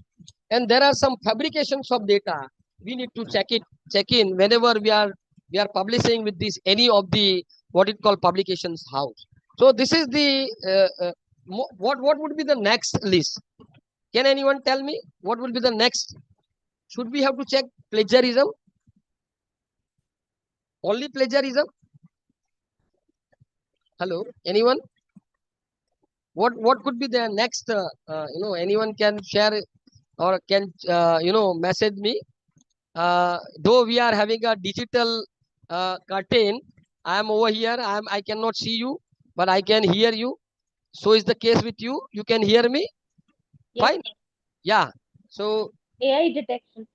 and there are some fabrications of data. We need to check in whenever we are publishing with this any of the what it called publications house. So this is the what would be the next list? Can anyone tell me what will be the next? Should we have to check plagiarism? Only plagiarism? Hello, anyone? What could be the next? Anyone can share or can message me. Though we are having a digital curtain, I am over here. I cannot see you, but I can hear you. So is the case with you. You can hear me. Yes, Fine. Yeah. So AI detection.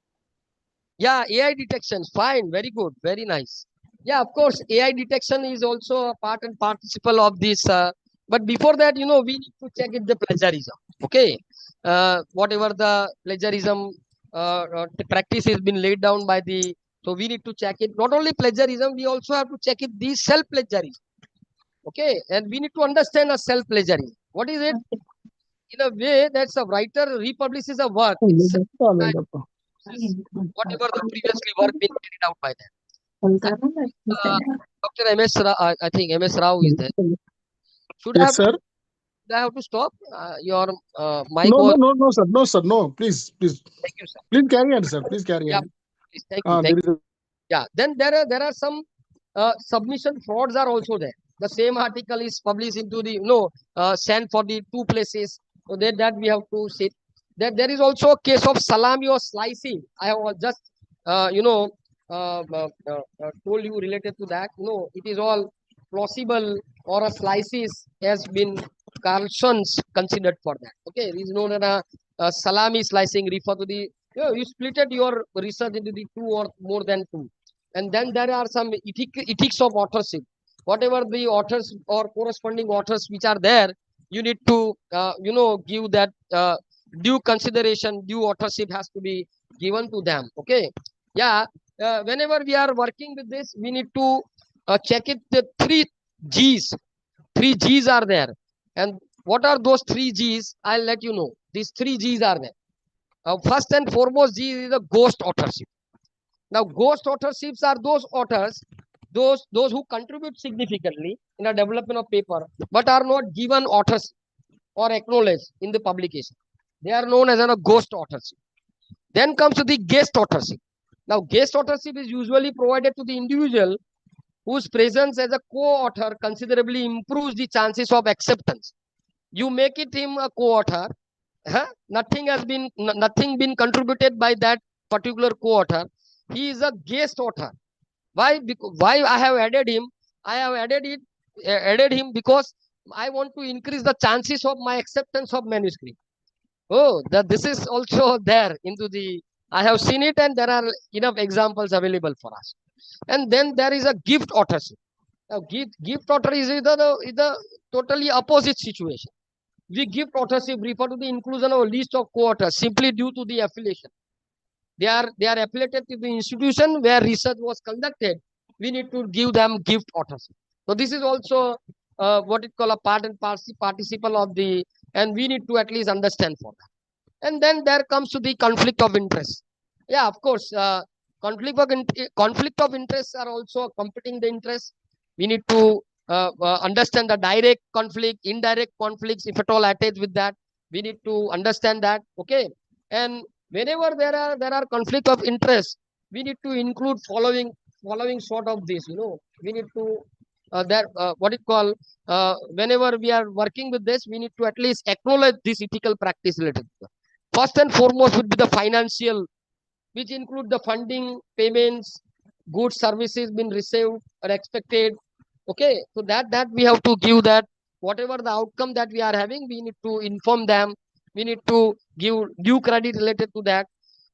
yeah, AI detection. Fine. Very good. Very nice. Yeah, of course, AI detection is also a part and participle of this. But before that, we need to check if the plagiarism. Okay. Whatever the plagiarism practice has been laid down by the. So we need to check it. Not only plagiarism, we also have to check it the self plagiarism. Okay, and we need to understand a self plagiarism. What is it? In a way that a writer republishes a work, whatever the previously work been carried out by them. Dr. MS Rao, I think MS Rao is there. Should Yes, sir. I have to stop your mic? No, sir. No, please. Thank you, sir. Please carry on, sir. Please carry Yeah, on. please, thank you. Yeah, then there are some submission frauds are also there. The same article is published into the sent for the 2 places. So that we have to see. That there is also a case of salami or slicing. I have just told you related to that. No, it is all plausible, or a slices has been Carlson's considered for that. Okay, it is known as a salami slicing refer to the you splitted your research into the 2 or more than 2. And then there are some ethics of authorship. Whatever the authors or corresponding authors which are there, you need to give that due consideration, due authorship has to be given to them. Okay, yeah. Whenever we are working with this, we need to check it. The 3 G's. 3 G's are there, and what are those 3 G's? I'll let you know. These 3 G's are there. First and foremost, G is the ghost authorship. Now, ghost authorships are those authors, those who contribute significantly in the development of paper, but are not given authorship or acknowledged in the publication. They are known as a ghost authorship. Then comes to the guest authorship. Now, guest authorship is usually provided to the individual whose presence as a co-author considerably improves the chances of acceptance. You make it him a co-author. Nothing been contributed by that particular co-author. He is a guest author. Why? Why I have added him? I have added him because I want to increase the chances of my acceptance of manuscript. Oh, this is also there into the. I have seen it, and there are enough examples available for us. And then there is a gift authorship. Now, gift author is the totally opposite situation. We gift authorship refer to the inclusion of a list of co-authors simply due to the affiliation. They are affiliated to the institution where research was conducted. We need to give them gift authorship. So this is also what it call a part and participle of the, and we need to at least understand for that. And then there comes to the conflict of interest. Yeah, of course, conflict of interests are also competing the interests. We need to understand the direct conflict, indirect conflicts, if at all attached with that. We need to understand that. Okay, and whenever there are conflict of interest, we need to include following sort of this. We need to what it call whenever we are working with this, we need to at least acknowledge this ethical practice related. First and foremost would be the financial, which include the funding, payments, goods, services being received or expected. Okay, so that we have to give that whatever the outcome that we are having, we need to inform them. We need to give due credit related to that.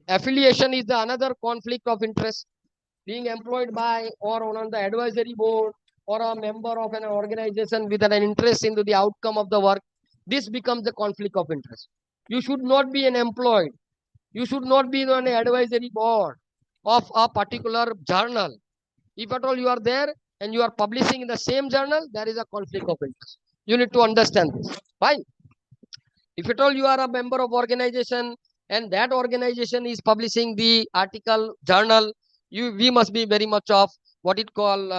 Affiliation is the another conflict of interest. Being employed by or on the advisory board or a member of an organization with an interest into the outcome of the work, this becomes the conflict of interest. You should not be an employed. You should not be on an advisory board of a particular journal. If at all you are there and you are publishing in the same journal, there is a conflict of interest. You need to understand this. Fine. If at all you are a member of organization and that organization is publishing the article, journal, we must be very much of what it call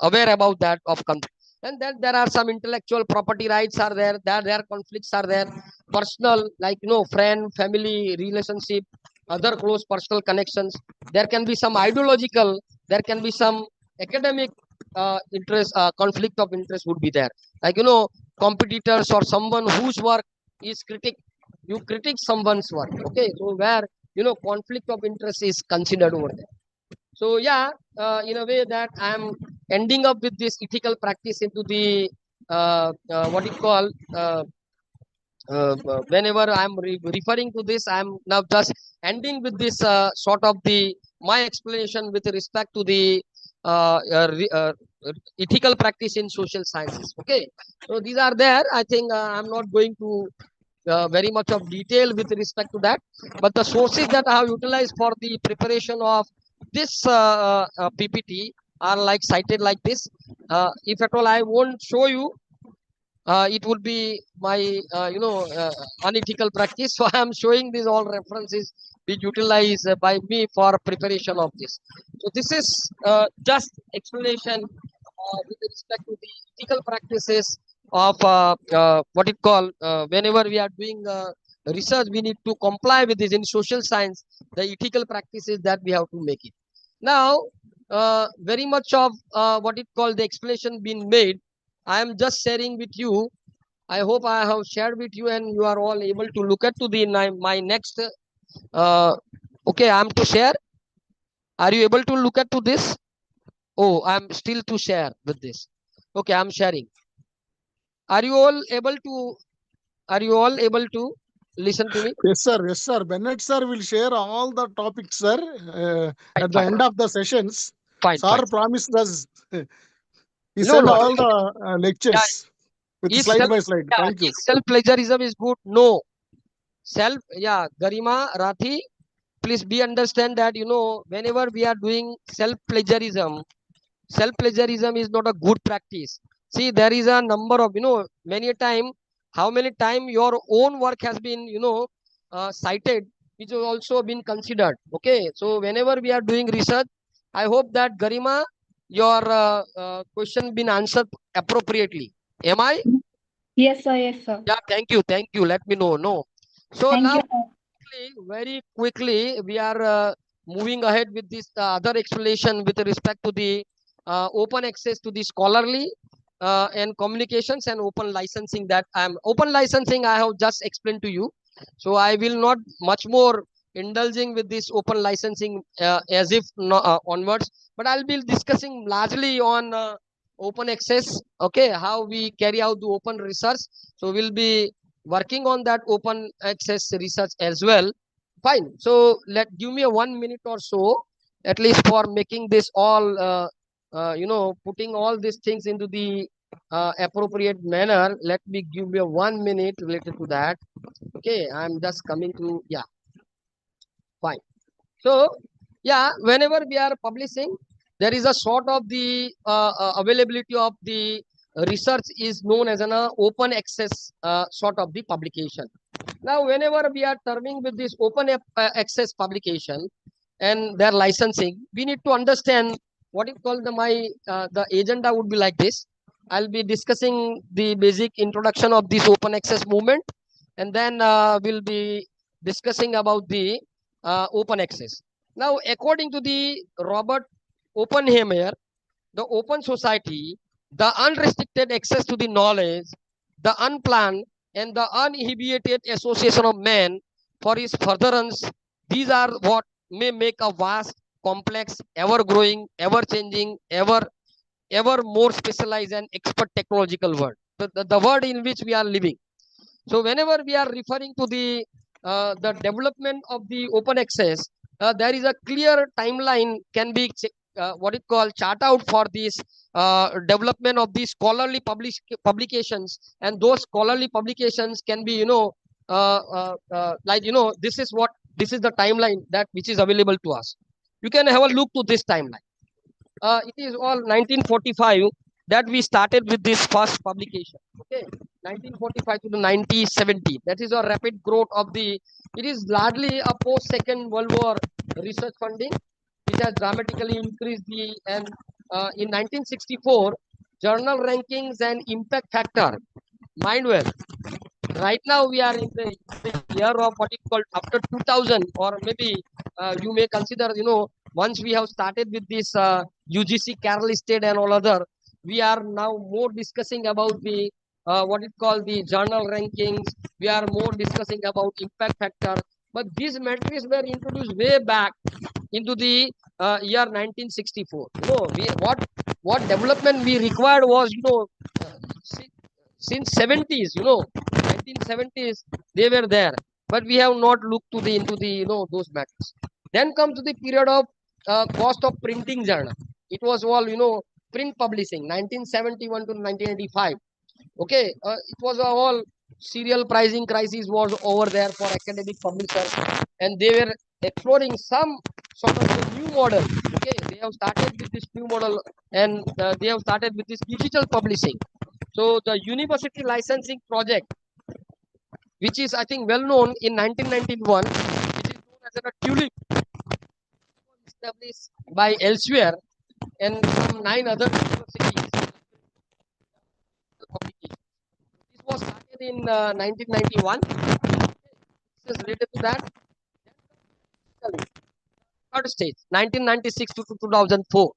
aware about that of conflict. And then there are some intellectual property rights are there. There conflicts are there. Personal, like friend, family, relationship, other close personal connections. There can be some ideological. There can be some academic interest, conflict of interest would be there. Like competitors or someone whose work is you critique someone's work. Okay, so where conflict of interest is considered over there. So yeah, in a way that I am ending up with this ethical practice into the what you call whenever I am referring to this, I am now just ending with this sort of my explanation with respect to the ethical practice in social sciences. Okay, so these are there. I think I'm not going to very much of detail with respect to that, but the sources that I have utilized for the preparation of this PPT are like cited like this. If at all I won't show you, it would be my unethical practice. So I am showing these all references which utilized by me for preparation of this. So this is just explanation with respect to the ethical practices of what it call whenever we are doing research, we need to comply with this in social science, the ethical practices that we have to make it. Now, very much of what it called the explanation being made, I am just sharing with you. I hope I have shared with you and you are all able to look at to the my next. Okay, I am to share. Are you able to look at to this? Oh, I am still to share with this. Okay, I am sharing. Are you all able to? Are you all able to listen to me? Yes, sir. Yes, sir. Bennett sir will share all the topics, sir, at the Fine. end of the sessions. Fine. Sir promised us. He No, sent no. all the lectures with Is slide self- by slide. Yeah, Thank you. is self-plagiarism is good? No. Garima, Rathi, please be understand that, whenever we are doing self-plagiarism is not a good practice. See, there is a number of, many a time, how many time your own work has been, cited, which has also been considered. Okay, so whenever we are doing research, I hope that Garima, your question been answered appropriately. Am I? Yes, sir. Yes, sir. Yeah, thank you. Let me know. No. So Thank now, you, sir. very quickly, we are moving ahead with this other explanation with respect to the open access to the scholarly and communications and open licensing that open licensing I have just explained to you. So I will not much more indulging with this open licensing as if onwards, but I'll be discussing largely on open access. Okay, how we carry out the open research. So we'll be working on that open access research as well. Fine. So give me a 1 minute or so, at least for making this all putting all these things into the appropriate manner. Let me give you 1 minute related to that. Okay, I'm just coming to, yeah, fine. So, yeah, whenever we are publishing, there is a sort of the availability of the research is known as an open access sort of the publication. Now, whenever we are terming with this open access publication and their licensing, we need to understand what is called the agenda would be like this. I'll be discussing the basic introduction of this open access movement, and then we'll be discussing about the open access. Now, according to the Robert Oppenheimer, the open society, the unrestricted access to the knowledge, the unplanned and the uninhibited association of man for his furtherance, these are what may make a vast, complex, ever-growing, ever-changing, ever more specialized and expert technological world. The world in which we are living. So whenever we are referring to the development of the open access, there is a clear timeline can be what it called chart out for this development of these scholarly publications, and those scholarly publications can be this is the timeline that which is available to us. You can have a look to this timeline. It is all 1945 that we started with this first publication. Okay, 1945 to the 1970. That is a rapid growth of the. It is largely a post Second World War research funding, which has dramatically increased the and in 1964 journal rankings and impact factor. Mind well, right now we are in the year of what is called after 2000, or maybe you may consider once we have started with this UGC, Carroll State and all other, we are now more discussing about the what is called the journal rankings. We are more discussing about impact factor, but these metrics were introduced way back into the year 1964. What development we required was since 70s, 1970s they were there, but we have not looked to the into the those matters. Then comes the period of cost of printing journal. It was all print publishing 1971 to 1985. Okay, it was all serial pricing crisis was over there for academic publishers, and they were exploring some sort of a new model. Okay, they have started with this new model, and they have started with this digital publishing. So the university licensing project, which is I think well known in 1991, which is known as a TULIP, established by Elsewhere and some 9 other universities. This was started in 1991. This is related to that. Third stage, 1996 to 2004.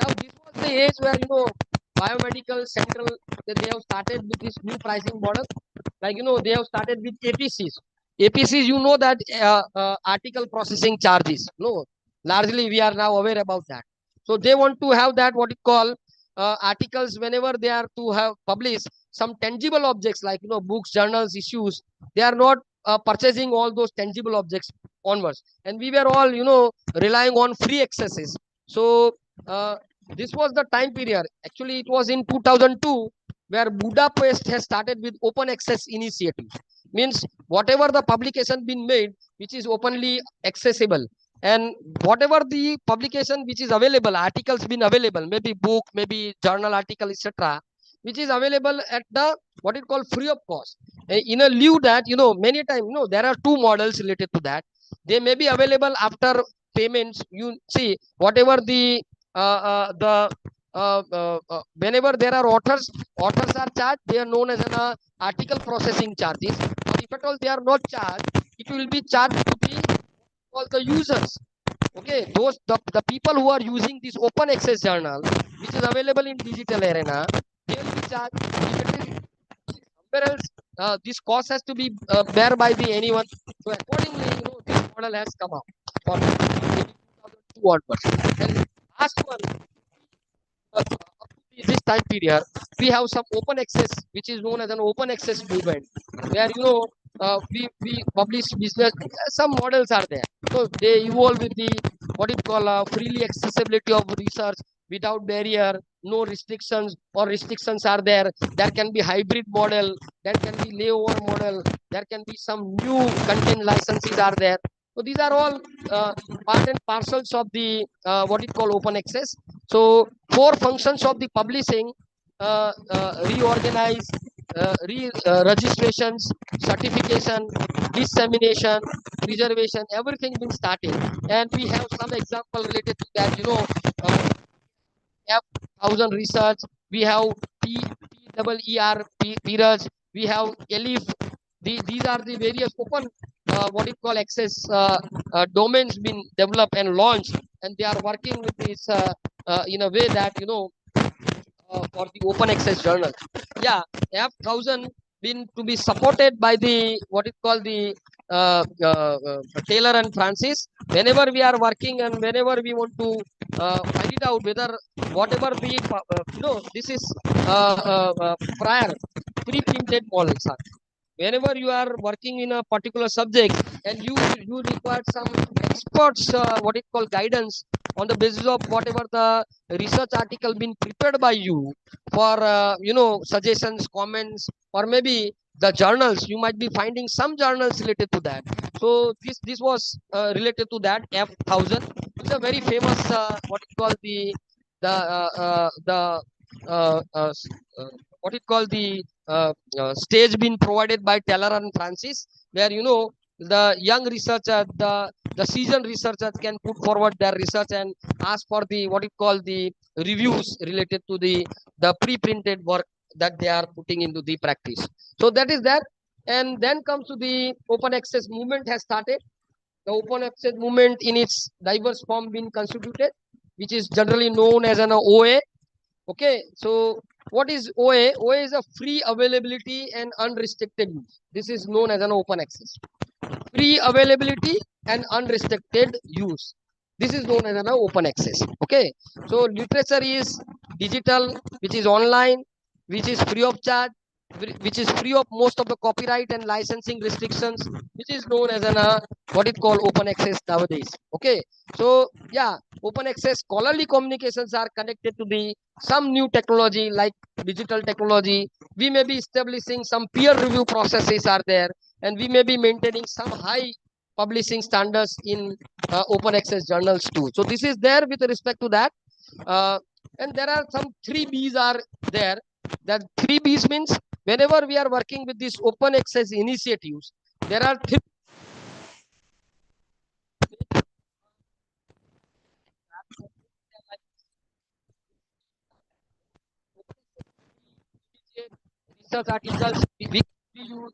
Now this was the age where biomedical central they have started with this new pricing model. Like they have started with APCs. APCs, that article processing charges. No, largely we are now aware about that. So they want to have that what you call articles whenever they are to have published some tangible objects like books, journals, issues. They are not purchasing all those tangible objects onwards, and we were all relying on free accesses. So this was the time period. Actually, it was in 2002 where Budapest has started with open access initiative. Means whatever the publication been made, which is openly accessible, and whatever the publication which is available, articles been available, maybe book, maybe journal article, etc., which is available at the what it called free of cost. In a lieu that many times there are two models related to that. They may be available after payments. You see whatever the whenever there are authors are charged. They are known as an article processing charges. Or if at all they are not charged, it will be charged to the all the users. Okay, those the people who are using this open access journal, which is available in digital arena, they will be charged. Somewhere else, this cost has to be bear by the anyone. So accordingly, this model has come up for 2002 onwards. And last one, this time period, we have some open access, which is known as an open access movement, where we publish business. Some models are there, so they evolve with the what you call freely accessibility of research, without barrier, no restrictions, or restrictions are there. There can be hybrid model, there can be layover model, there can be some new content licenses are there. So these are all part and parcels of the what it call open access. So four functions of the publishing: reorganize, registrations, certification, dissemination, preservation, everything been started. And we have some example related to that, uh, F1000 research, we have PEER, PIRAS, we have ELIF. These are the various open, what you call access domains been developed and launched, and they are working with this in a way that, for the open access journal. Yeah, F1000 been to be supported by the what is called the Taylor and Francis. Whenever we are working and whenever we want to find it out whether whatever be it, this is prior pre-printed models are. Whenever you are working in a particular subject and you require some experts what it called guidance on the basis of whatever the research article been prepared by you for suggestions, comments, or maybe the journals, you might be finding some journals related to that. So this was related to that F1000. It's a very famous what it called the what it called the stage been provided by Taylor and Francis, where the young researcher, the seasoned researchers can put forward their research and ask for the what it called the reviews related to the pre-printed work that they are putting into the practice. So that is that. And then comes to the open access movement has started. The open access movement in its diverse form been constituted, which is generally known as an OA. Okay, so what is OA? OA is a free availability and unrestricted use. This is known as an open access. Free availability and unrestricted use. This is known as an open access. Okay, so literature is digital, which is online, which is free of charge, which is free of most of the copyright and licensing restrictions, which is known as an what it called open access nowadays. Okay, so yeah, open access scholarly communications are connected to the some new technology like digital technology. We may be establishing some peer review processes are there, and we may be maintaining some high publishing standards in open access journals too. So this is there with respect to that. Uh, and there are some 3Bs are there. That 3Bs means whenever we are working with these open access initiatives, there are three. Research articles we use.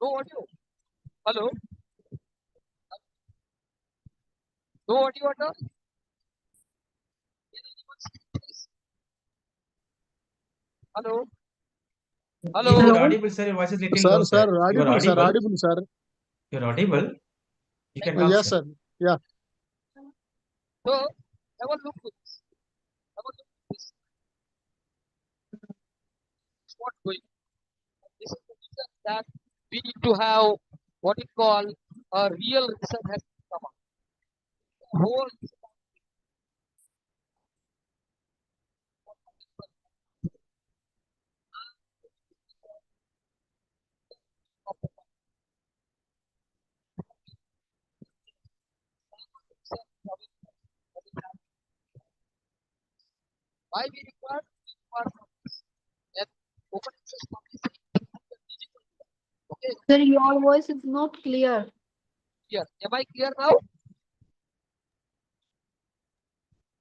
No audio. Hello. No audio at all. Hello. You are Hello. audible, sir. Your voice is little Sir, low, sir. sir, You are audible, sir, audible. audible, sir. You're audible. You can talk, Yes, sir. sir. Yeah. So have a look to this. Have a look to this. What's going on. This is the reason that we need to have what we call a real research has to come up. The whole why we require open access publishing is the digital. Okay, Sir, your voice is not clear. here. Am I clear now?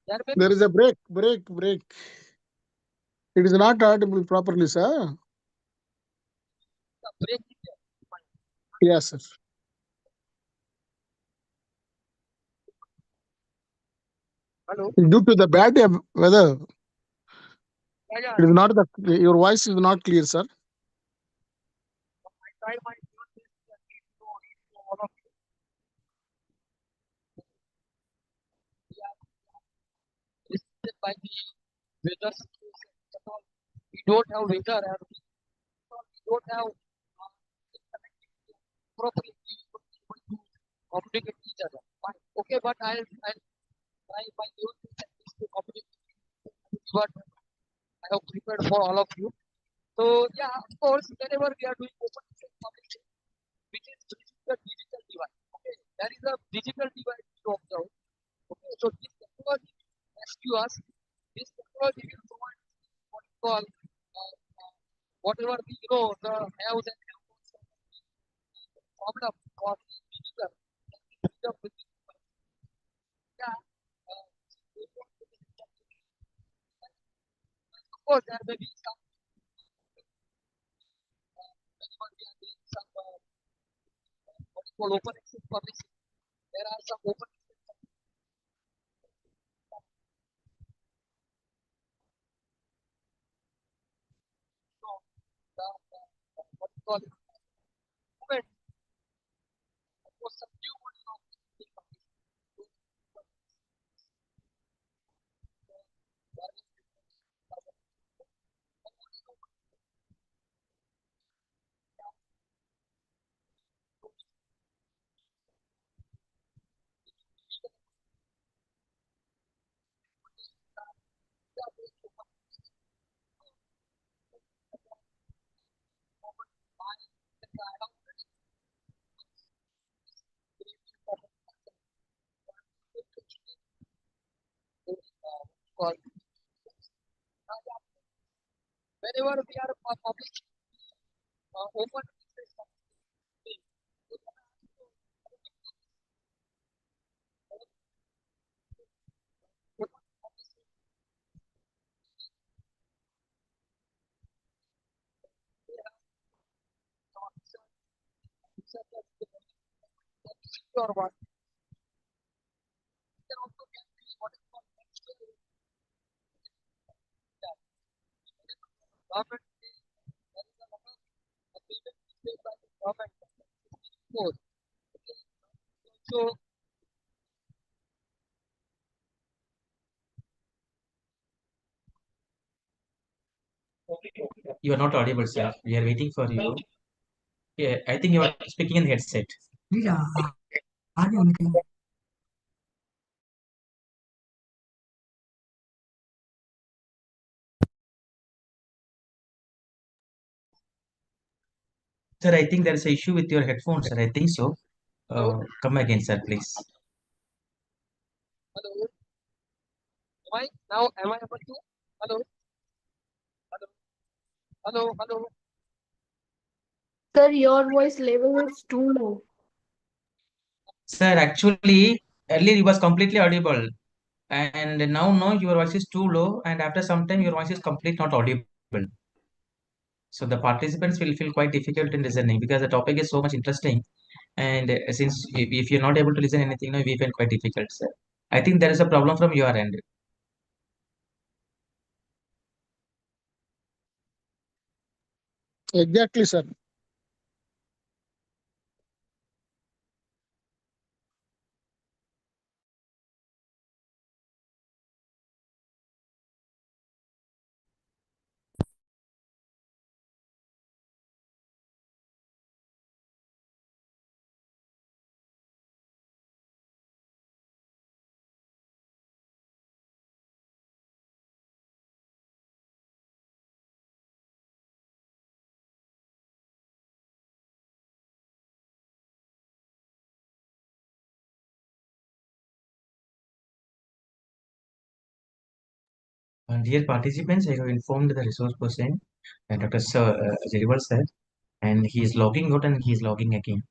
There may There is a break. It is not audible properly, sir. be a break in there. Yes, sir. Hello. Due to the bad weather, Yeah, it is not your voice is not clear, sir. I try my best to all of you. Restricted by the weather situation. We don't have weather and we don't have connectivity properly. We won't be able to communicate with each other. Fine. Okay, but I'll try my best to communicate. But I have prepared for all of you. So yeah, of course, whenever we are doing open access publishing, which is the digital device. Okay, there is a digital device to observe. Okay, so this technology rescue us. This technology will provide what you call whatever the the haves and have-nots problem for the digital. Freedom with the yeah. Of course, there may be some whenever we are doing some what you call open access publishing. There are some open access what you call movement. Of course, some new model of being published. Called whenever we are publishing open access publishing, or what can also get the what is called external government. There is a lot of payment made by the government. Code. So You are not audible, sir. We are waiting for you. Yeah, I think you are speaking in headset. Sir, I think there is an issue with your headphones, sir. I think so. Come again, sir, please. hello. Am I able to? Hello. Hello. Hello. Hello. Sir, your voice level is too low. Sir, actually, earlier you was completely audible, and now no, your voice is too low, and after some time your voice is completely not audible. So the participants will feel quite difficult in listening because the topic is so much interesting, and since if you're not able to listen anything, no, we find quite difficult, sir. I think there is a problem from your end. Exactly, sir. Dear participants, I have informed the resource person Dr. Jariwal sir, and he is logging out and he is logging again.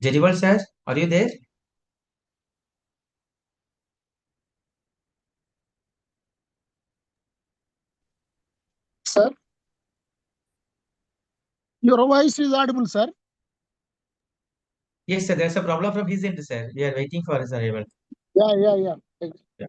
Jariwal sir, are you there? Sir, your voice is audible, sir. Yes, sir. There's a problem from his end, sir. We are waiting for his arrival. Yeah. Yeah.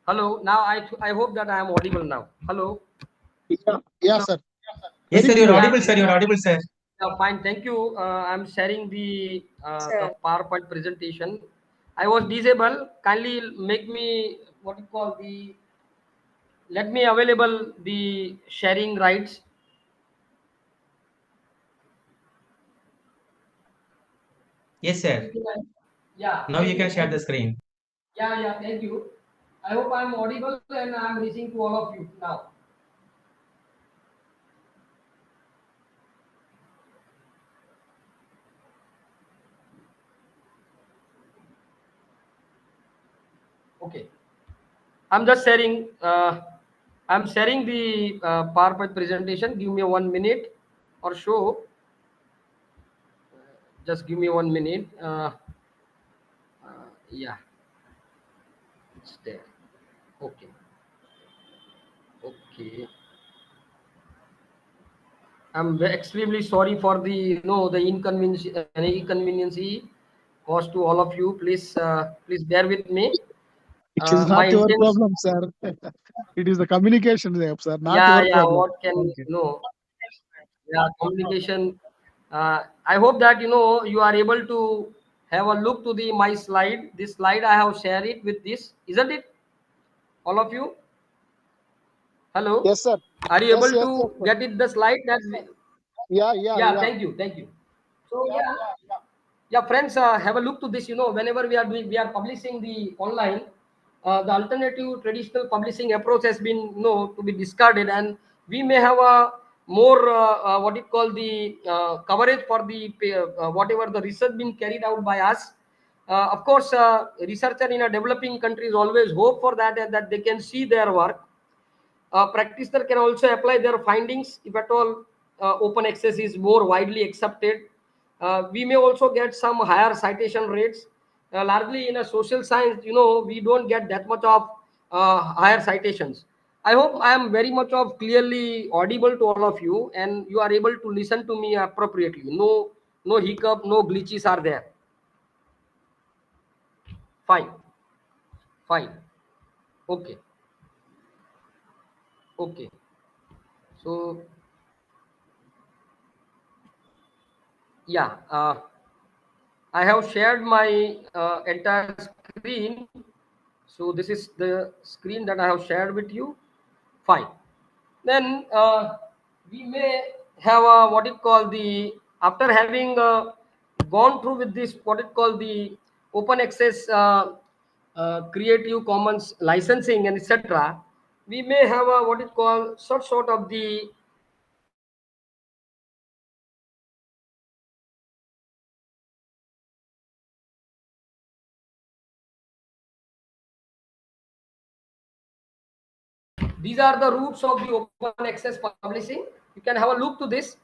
Hello. Now I hope that I am audible now. Hello. Yeah, sir. Yes, Very sir. You're clear. audible, sir. You're audible, sir. Fine. Thank you. I'm sharing the PowerPoint presentation. I was disabled. Kindly make me what you call the. Let me available the sharing rights. Yes, sir. Yeah. Now you can share the screen. Yeah. Thank you. I hope I'm audible and I'm listening to all of you now. Okay, I'm just sharing. I'm sharing the PowerPoint presentation. Give me 1 minute or so. Just give me 1 minute. Yeah, it's there. Okay. Okay. I'm extremely sorry for the the inconvenience caused to all of you. Please bear with me. It is My not your intention. problem, sir. It is the communication, sir, not Yeah, your yeah. problem. What can Okay. Yeah, communication. I hope that you are able to have a look to the my slide. This slide I have shared it with this, isn't it? All of you. Hello. Yes, sir. Are you Yes, able yes, to yes, sir. get it? The slide that. Yeah, yeah, Yeah. yeah. Thank you. So yeah, friends, have a look to this. Whenever we are publishing the online, the alternative traditional publishing approach has been to be discarded, and we may have a more what it call the coverage for the whatever the research been carried out by us. Of course, researcher in a developing countries always hope for that, and that they can see their work. Practitioner can also apply their findings if at all open access is more widely accepted. We may also get some higher citation rates. Largely in a social science, we don't get that much of higher citations. I hope I am very much of clearly audible to all of you, and you are able to listen to me appropriately. No hiccup, no glitches are there. Fine, fine. Okay, okay. So yeah. I have shared my entire screen. So this is the screen that I have shared with you. Fine. Then we may have a, what it called the, after having gone through with this, what it called the open access Creative Commons licensing and etc. We may have a, what it called sort of the these are the roots of the open access publishing. You can have a look to this.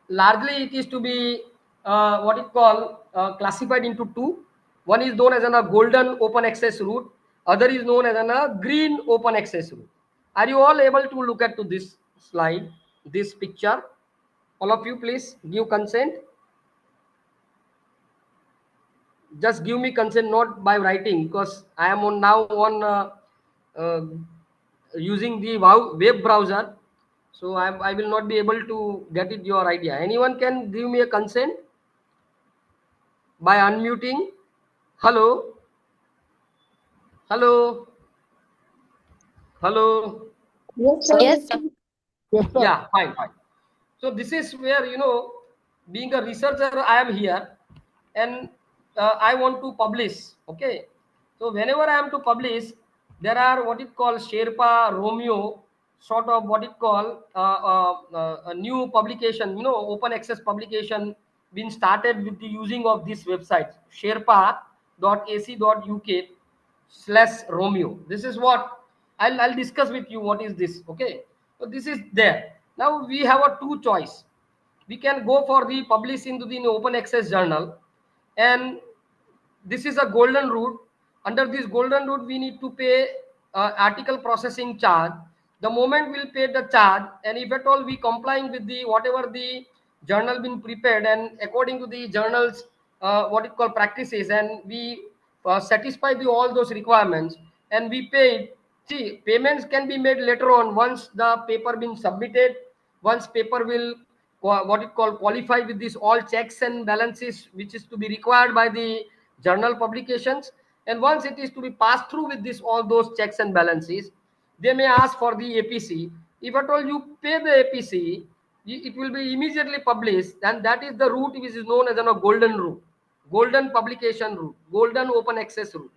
Largely it is to be what it call classified into two. One is known as a golden open access route, other is known as a green open access route. Are you all able to look at to this slide, this picture? All of you please give consent. Just give me consent, not by writing, because I am on now on uh, using the web browser, so I will not be able to get it your idea. Anyone can give me a consent by unmuting. Hello, hello, hello. Yes, sir. Yes. Yes, sir. Yeah, fine. So this is where being a researcher, I am here, and I want to publish. Okay, so whenever I am to publish, there are what it called Sherpa, Romeo, sort of what it called a new publication. Open access publication been started with the using of this website sherpa.ac.uk/Romeo. This is what I'll discuss with you. What is this? Okay, so this is there. Now we have a two choice. We can go for the publish into the open access journal, and this is a golden route. Under this golden route, we need to pay article processing charge. The moment we'll pay the charge, and if at all we complying with the whatever the journal been prepared, and according to the journals what it called practices, and we satisfy the all those requirements, and we paid. See, payments can be made later on once the paper been submitted, once paper will what it called qualify with these all checks and balances which is to be required by the journal publications, and once it is to be passed through with this all those checks and balances, they may ask for the APC. If at all you pay the APC, it will be immediately published, and that is the route which is known as a golden route, golden publication route, golden open access route.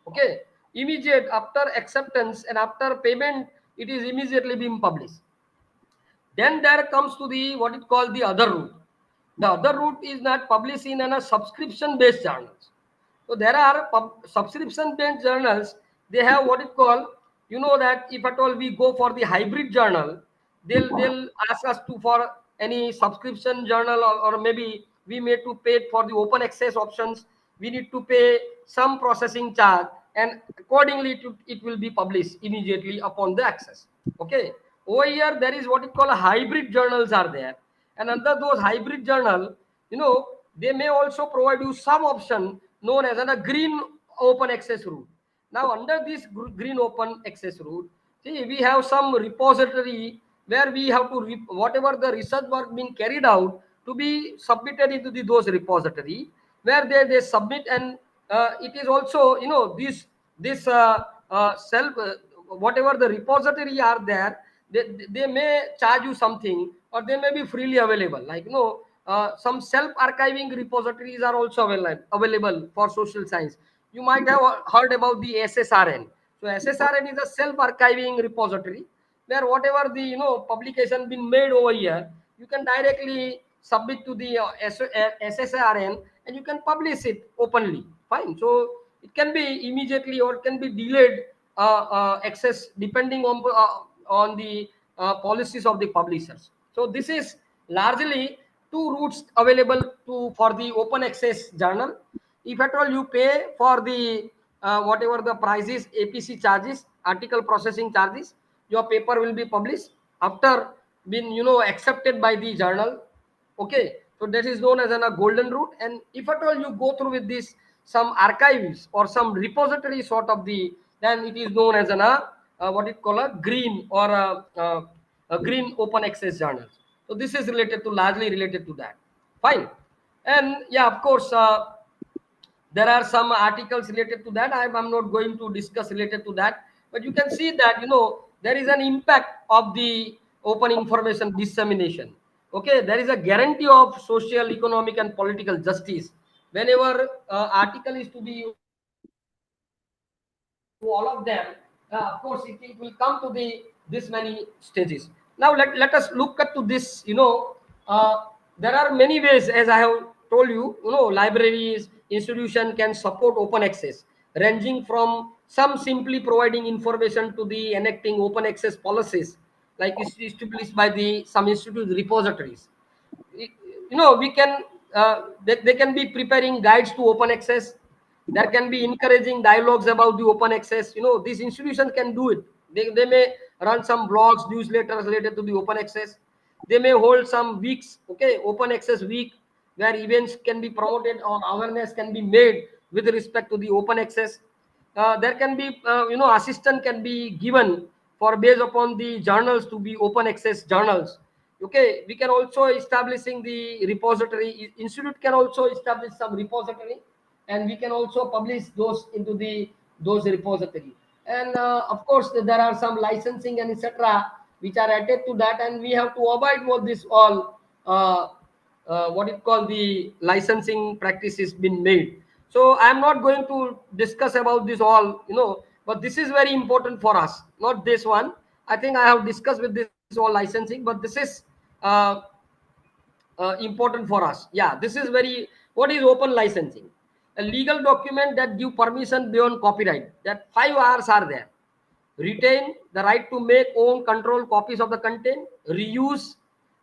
Okay, immediate after acceptance and after payment, it is immediately being published. Then there comes to the what it called the other route. The other route is not publishing in a subscription based journals. So there are subscription based journals they have what it call, you know, that if at all we go for the hybrid journal, they'll ask us to for any subscription journal, or maybe we may to pay for the open access options. We need to pay some processing charge, and accordingly it will be published immediately upon the access. Okay, over here there is what it call a hybrid journals are there, and under those hybrid journal, you know, they may also provide you some option known as a green open access route. Now under this green open access route, see, we have some repository where we have to whatever the research work being carried out to be submitted into those repository, where they submit, and it is also, you know, this self whatever the repository are there, they may charge you something, or they may be freely available, like, you know, some self archiving repositories are also available for social science. You might have heard about the SSRN. So SSRN is a self archiving repository where whatever the, you know, publication been made over here, you can directly submit to the SSRN, and you can publish it openly. Fine. So it can be immediately or it can be delayed access depending on the policies of the publishers. So this is largely two routes available to for the open access journal. If at all you pay for the whatever the prices, APC charges, article processing charges, your paper will be published after being, you know, accepted by the journal. Okay, so that is known as a golden route. And if at all you go through with this some archives or some repository sort of the, then it is known as what it call a green or a green open access journal. So this is related to, largely related to that. Fine. And yeah, of course, there are some articles related to that. I'm not going to discuss related to that, but you can see that, you know, there is an impact of the open information dissemination. Okay, there is a guarantee of social, economic, and political justice whenever article is to be to all of them. Of course, it will come to the this many stages. Now let us look at to this. You know, there are many ways, as I have told you. You know, libraries, institution can support open access, ranging from some simply providing information to the enacting open access policies, like is established by the some institute repositories. You know, we can they can be preparing guides to open access. There can be encouraging dialogues about the open access. You know, these institutions can do it. They may run some blogs, newsletters related to the open access. They may hold some weeks, okay, open access week, where events can be promoted or awareness can be made with respect to the open access. There can be you know, assistance can be given for based upon the journals to be open access journals. Okay, we can also establishing the repository. Institute can also establish some repository, and we can also publish those into the those repository. And of course there are some licensing and etc which are added to that, and we have to abide what this all what it called the licensing practices been made. So I am not going to discuss about this all, you know, but this is very important for us, not this one. I think I have discussed with this all licensing, but this is uh, important for us. Yeah, this is very, what is open licensing? A legal document that give permission beyond copyright. That 5 Rs are there. Retain the right to make, own, control copies of the content. Reuse,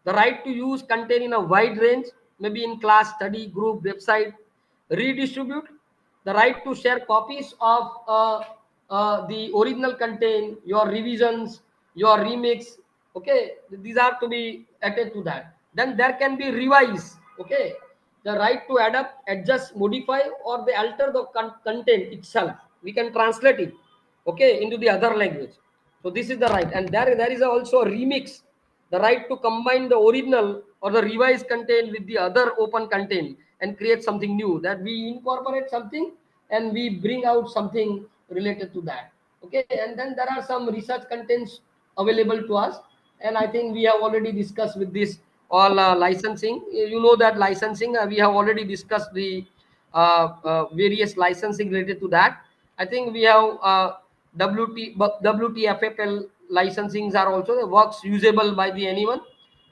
the right to use content in a wide range, maybe in class, study, group, website. Redistribute, the right to share copies of the original content, your revisions, your remix. Okay, these are to be added to that. Then there can be revise. Okay, the right to adapt, adjust, modify, or they alter the content itself. We can translate it, okay, into the other language. So this is the right. And there is also a remix, the right to combine the original or the revised content with the other open content and create something new, that we incorporate something and we bring out something related to that. Okay, and then there are some research contents available to us, and I think we have already discussed with this all licensing. You know that licensing, we have already discussed the various licensing related to that. I think we have WTFFL licensings are also the works usable by the anyone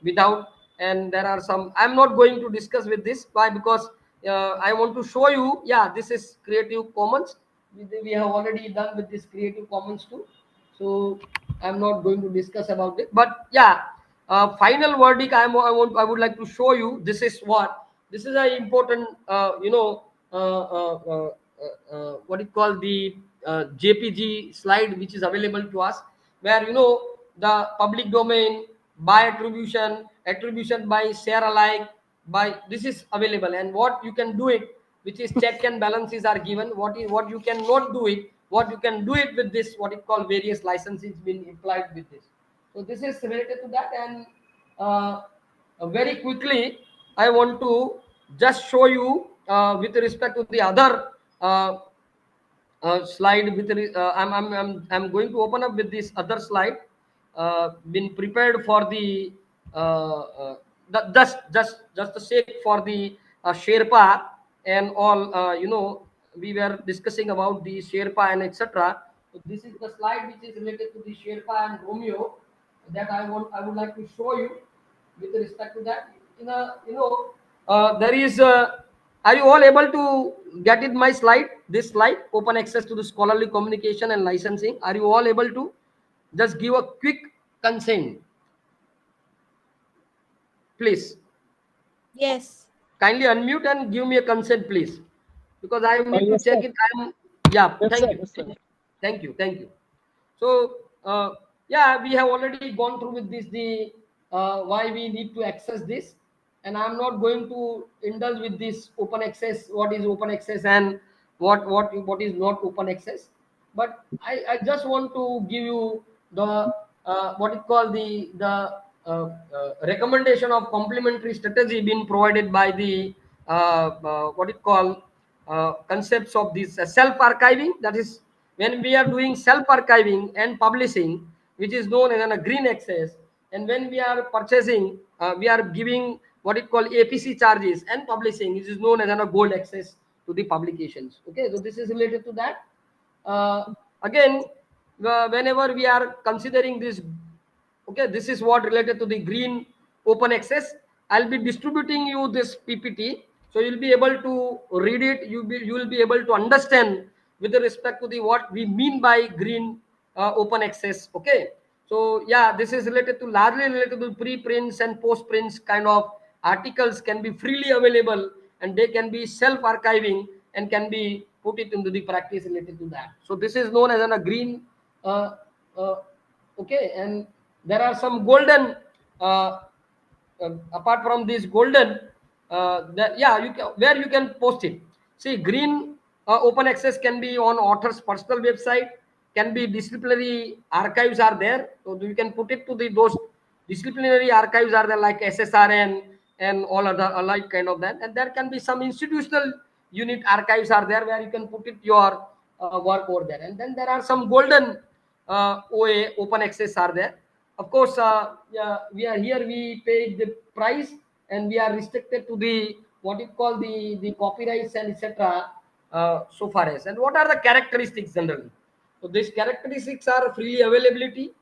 without. And there are some, I'm not going to discuss with this. Why? Because I want to show you, yeah, this is Creative Commons. we have already done with this Creative Commons too. So I'm not going to discuss about it. But yeah, final verdict. I would like to show you. This is what. This is an important. What it called the JPG slide, which is available to us, where the public domain, by attribution, attribution by share alike, by this is available, and what you can do it, which is check and balances are given, what you cannot do it, what you can do it with this, what it called various licenses being applied with this. So this is related to that. And very quickly I want to just show you with respect to the other slide with I'm going to open up with this other slide, been prepared for the just the sake for the Sherpa and all. We were discussing about the Sherpa and etc. So this is the slide which is related to the Sherpa and Romeo that I would like to show you with respect to that. There is are you all able to get it, my slide, this slide, open access to the scholarly communication and licensing? Are you all able to just give a quick consent, please? Yes. Kindly unmute and give me a consent, please, because I need to Yes, check sir. it. Yeah, Yes, thank sir. you. Yes, sir. Thank you. So yeah, we have already gone through with this, the why we need to access this, and I'm not going to indulge with this open access, what is open access and what is not open access. But I just want to give you the what it called recommendation of complementary strategy being provided by the what it called concepts of this self archiving. That is, when we are doing self archiving and publishing, which is known as a green access, and when we are purchasing, we are giving what it called APC charges, and publishing, which is known as a gold access to the publications. Okay, so this is related to that. Again, whenever we are considering this, okay, this is what related to the green open access. I'll be distributing you this PPT, so you'll be able to read it. You will be able to understand with respect to the what we mean by green open access. Okay, so yeah, this is related to largely related to preprints and postprints kind of articles can be freely available, and they can be self archiving and can be put it into the practice related to that. So this is known as a green uh, uh, okay. And there are some golden apart from this golden, that yeah, you can, where you can post it. See, green open access can be on author's personal website, can be disciplinary archives are there, so you can put it to the those disciplinary archives are there, like SSRN and all other alike kind of that. And there can be some institutional unit archives are there, where you can put it your work over there. And then there are some golden OA open access are there. Of course, yeah, we are here, we pay the price, and we are restricted to the what you call the copyrights and etc. So far as, and what are the characteristics generally? So these characteristics are freely availability,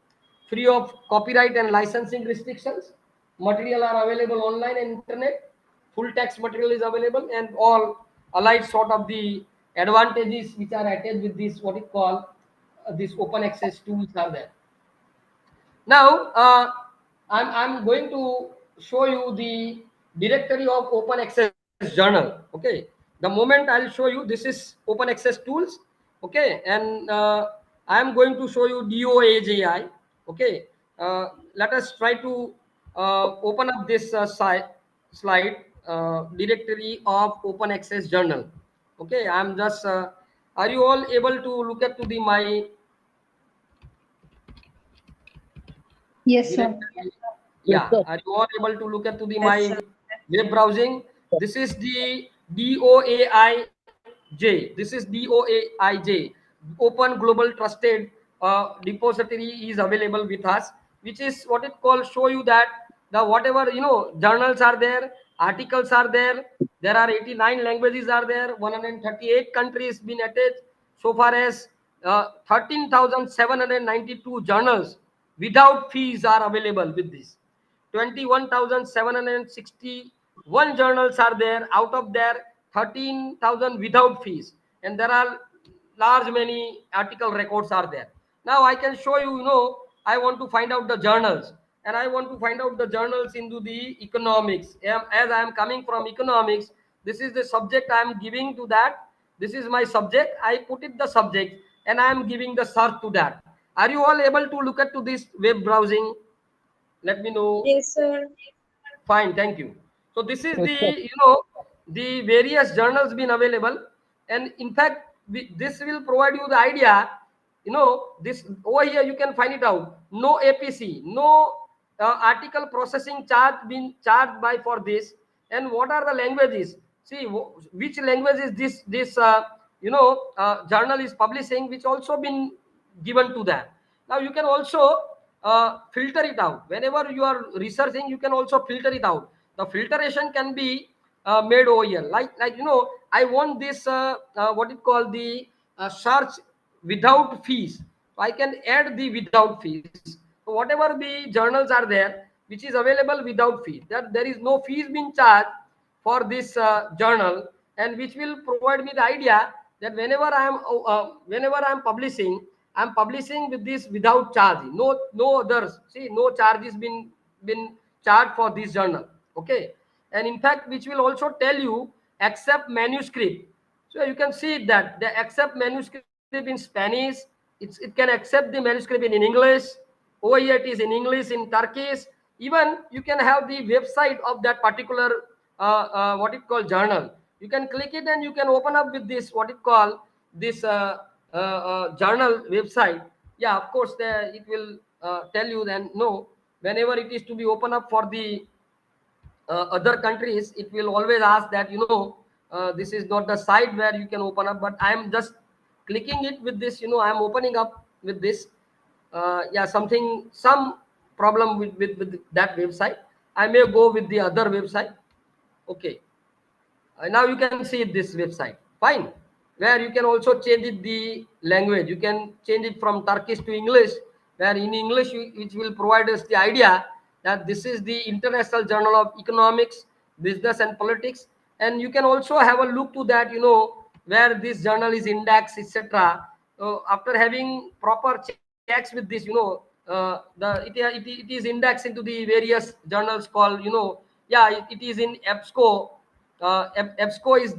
free of copyright and licensing restrictions, material are available online and internet, full text material is available, and all allied sort of the advantages which are attached with this what it call this open access tools are there. Now, I'm going to show you the directory of open access journal. Okay, the moment I'll show you, this is open access tools. Okay, and I'm going to show you DOAJI. Okay, let us try to open up this slide, directory of open access journal. Okay, I'm just are you all able to look at to the my Yes, sir. directory? Yes, Yeah, sir. are you all able to look at to the Yes, my sir. web browsing? This is the DOAIJ. This is DOAIJ. Open Global Trusted Depository is available with us, which is what it calls show you that the whatever journals are there, articles are there. There are 89 languages are there. 138 countries been attached. So far as 13,792 journals without fees are available with this. 21,761 journals are there. Out of there, 13,000 without fees, and there are large many article records are there. Now I can show you, I want to find out the journals, and I want to find out the journals into the economics. As I am coming from economics, this is the subject I am giving to that. This is my subject. I put it the subject, and I am giving the search to that. Are you all able to look at to this web browsing? Let me know. Yes, sir. Fine, thank you. So this is Yes, the, sir. the various journals been available, and in fact this will provide you the idea. This over here you can find it out. No APC, no article processing charge being charged by for this. And what are the languages? See which language is this journal is publishing, which also been given to that. Now you can also filter it out. Whenever you are researching, you can also filter it out. The filtration can be made over here. Like I want this what it called the search without fees. So I can add the without fees. So whatever the journals are there, which is available without fee, that there is no fees being charged for this journal, and which will provide me the idea that whenever I am publishing, I'm publishing with this without charge. No others. See, no charges been charged for this journal. Okay, and in fact, which will also tell you accept manuscript. So you can see that the accept manuscript in Spanish. It can accept the manuscript in English. Over here it is in English, in Turkish. Even you can have the website of that particular what it called journal. You can click it and you can open up with this what it called this journal website. Yeah, of course it will tell you then no, whenever it is to be open up for the other countries, it will always ask that this is not the site where you can open up, but I am just clicking it with this. I am opening up with this. Yeah, some problem with that website. I may go with the other website. Okay, now you can see this website. Fine, where you can also change it the language. You can change it from Turkish to English, where in English which will provide us the idea that this is the International Journal of Economics, Business and Politics. And you can also have a look to that, where this journal is indexed, etc. After having proper checks with this, it is indexed into the various journals called, yeah, it is in EBSCO. EBSCO is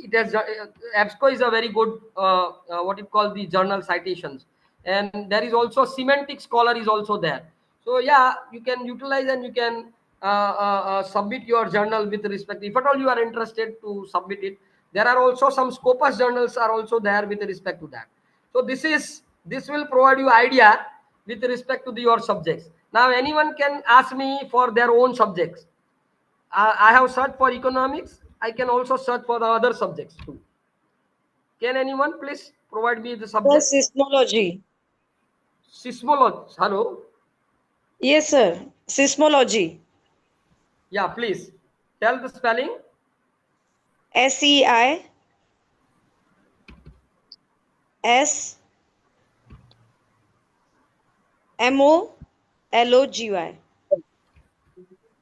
EBSCO is a very good what it called the journal citations, and there is also Semantic Scholar is also there. So yeah, you can utilize and you can submit your journal with respect. If at all you are interested to submit it, there are also some Scopus journals are also there with respect to that. So this will provide you idea with respect to your subjects. Now anyone can ask me for their own subjects. I have searched for economics. I can also search for the other subjects too. Can anyone please provide me the subject? Seismology. Seismology. Hello. Yes, sir. Seismology. Yeah, please tell the spelling. SEISMOLOGY.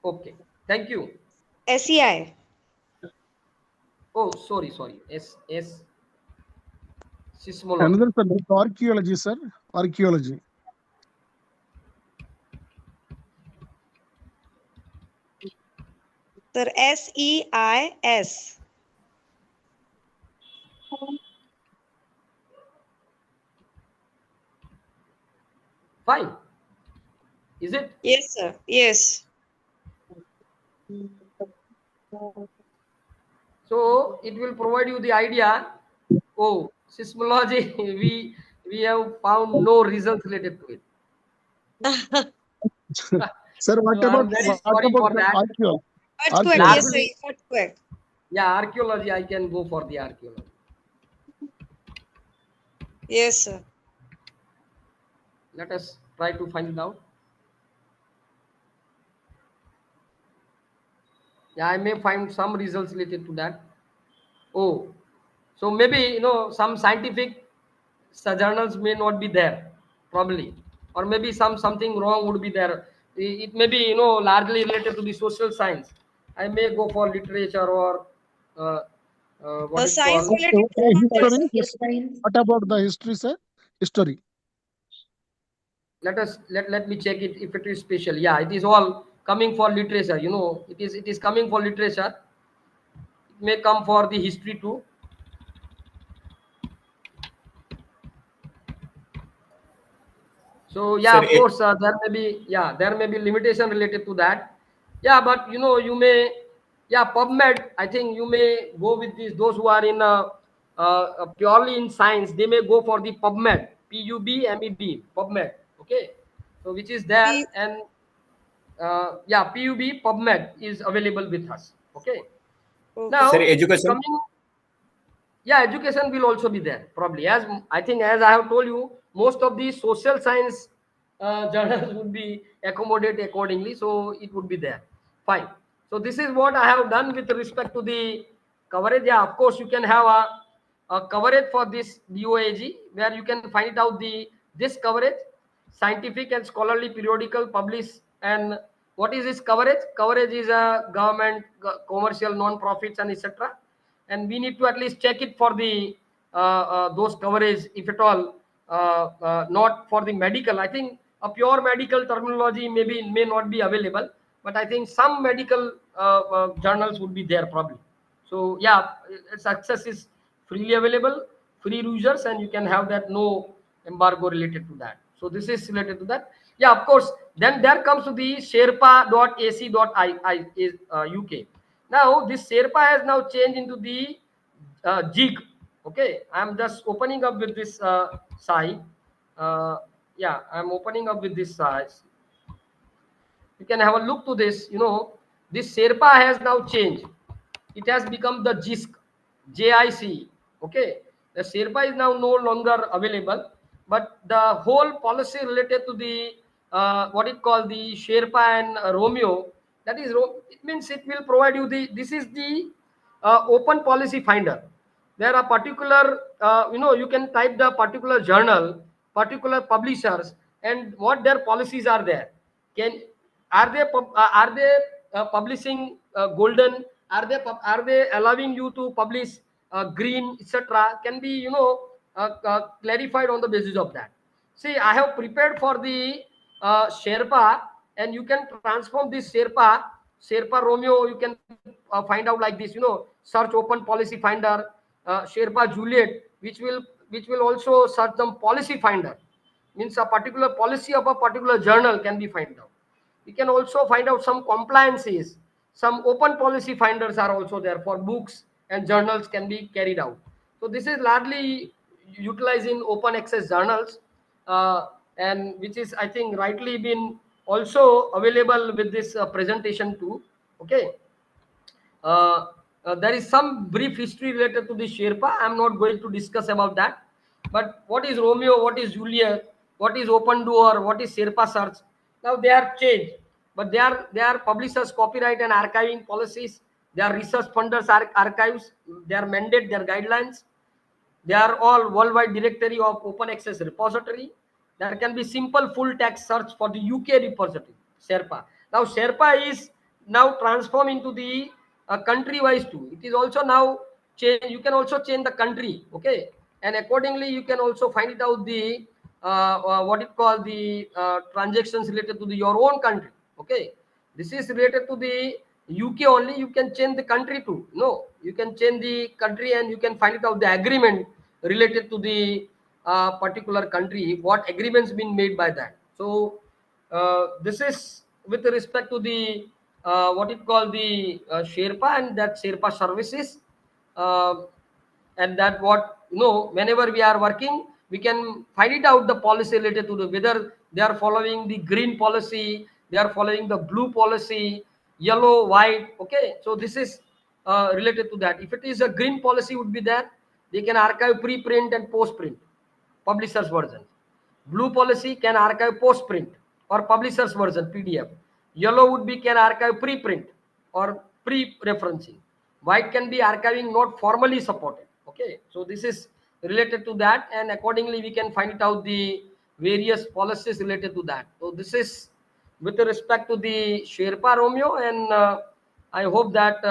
Okay. Thank you. SEI. Oh, sorry. S. Seismology. Another subject, archaeology, sir. Archaeology. Sir, SEIS. Fine. Is it? Yes, sir. Yes. So it will provide you the idea. Oh, seismology. We have found no results related to it. Sir, what So about I'm very sorry for the that. archaeology? Earthquake. Archaeology. Yes, sir. Earthquake. Yeah, archaeology. I can go for the archaeology. Yes, sir. Let us try to find it out. Yeah, I may find some results related to that. Oh, so maybe some scientific journals may not be there, probably, or maybe something wrong would be there. It may be largely related to the social science. I may go for literature or what is Science called related History. What about the history, sir? History. let me check it if it is special. Yeah, it is all coming for literature, you know, it is coming for literature. It may come for the history too. So yeah, Sir, of course, there may be limitation related to that. Yeah, but you know, you may, yeah, PubMed. I think you may go with this. Those who are in purely in science, they may go for the PubMed, PUBMED, PubMed. Okay, so which is there, P and yeah, PubMed is available with us. Okay, okay. sir, now education. coming, yeah, education will also be there probably, as I think, as I have told you, most of the social science journals would be accommodate accordingly, so it would be there. Fine. So this is what I have done with respect to the coverage. Yeah, of course you can have a coverage for this DOAG, where you can find out the this coverage, scientific and scholarly periodical published. And what is this coverage? Coverage is a government, commercial, non-profits, and etc. And we need to at least check it for the those coverage, if at all not for the medical. I think a pure medical terminology may not be available, but I think some medical journals would be there probably. So yeah, success is freely available, free users, and you can have that, no embargo related to that. So this is related to that. Yeah, of course. Then there comes to the Sherpa.ac.uk. Now this Sherpa has now changed into the jig. Okay, I'm just opening up with this site. Yeah, I'm opening up with this site. You can have a look to this. You know, this Sherpa has now changed. It has become the JISC, JIC. Okay, the Sherpa is now no longer available, but the whole policy related to the what it called the Sherpa and Romeo, that is, it means it will provide you the, this is the open policy finder. There are particular, you know, you can type the particular journal, particular publishers, and what their policies are there. Can, are they publishing golden? Are they allowing you to publish green, etc.? Can be, you know, clarified on the basis of that. See, I have prepared for the Sherpa, and you can transform this Sherpa Romeo. You can find out like this. You know, search open policy finder, Sherpa Juliet, which will also search the policy finder. Means a particular policy of a particular journal can be found out. We can also find out some compliances. Some open policy finders are also there for books and journals can be carried out. So this is largely utilizing open access journals, and which is, I think, rightly been also available with this presentation too. Okay. Uh, there is some brief history related to the Sherpa. I'm not going to discuss about that. But what is Romeo? What is Juliet? What is Open Door? What is Sherpa Search? Now they are changed, but they are publishers' copyright and archiving policies. They are research funders' archives. Their mandate, their guidelines. They are all worldwide directory of open access repository. There can be simple full text search for the UK repository, Sherpa. Now Sherpa is now transformed into the country wise too. It is also now change. You can also change the country, okay, and accordingly you can also find it out the what it called the transactions related to your own country. Okay, this is related to the UK only. You can change the country too. No, you can change the country and you can find it out the agreement related to the particular country, what agreements been made by that. So this is with respect to the what it called the Sherpa and that Sherpa services, uh, and that what, you know, whenever we are working, we can find it out the policy related to the, whether they are following the green policy, they are following the blue policy, yellow, white. Okay, so this is related to that. If it is a green policy would be there, they can archive preprint and postprint publishers version. Blue policy can archive postprint or publishers version PDF. Yellow would be can archive preprint or pre-referencing. White can be archiving not formally supported. Okay, so this is related to that, and accordingly we can find it out the various policies related to that. So this is with respect to the Sherpa Romeo, and I hope that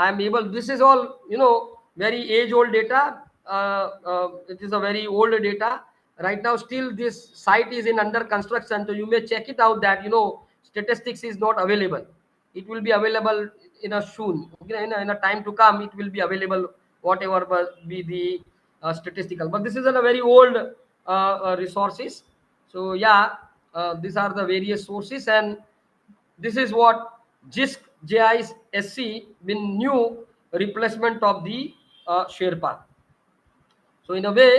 I am able. This is all, you know, very age-old data. It is a very old data. Right now, still this site is in under construction. So you may check it out that, you know, statistics is not available. It will be available in a soon. Okay, in a time to come, it will be available. Whatever be the statistical. But this is a very old resources. So yeah, these are the various sources, and this is what JISC SC been new replacement of the Sherpa. So in a way,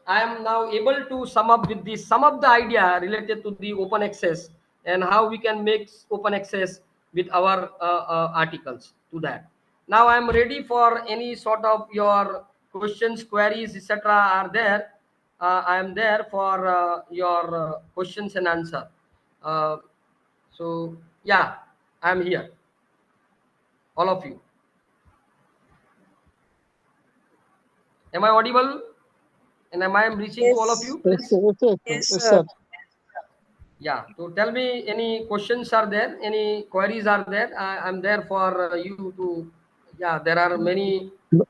I am now able to sum up with the some of the idea related to the open access and how we can make open access with our articles to that. Now I am ready for any sort of your questions, queries, etc. are there. I am there for your questions and answer. Uh, so yeah, I am here. All of you. Am I audible? And am I reaching to all of Yes. you? Yes, sir. Yes, sir. Yes, Yes, sir. sir. Yeah. So tell me, any questions are there? Any queries are there? I'm there for you to. Yeah, there are many No,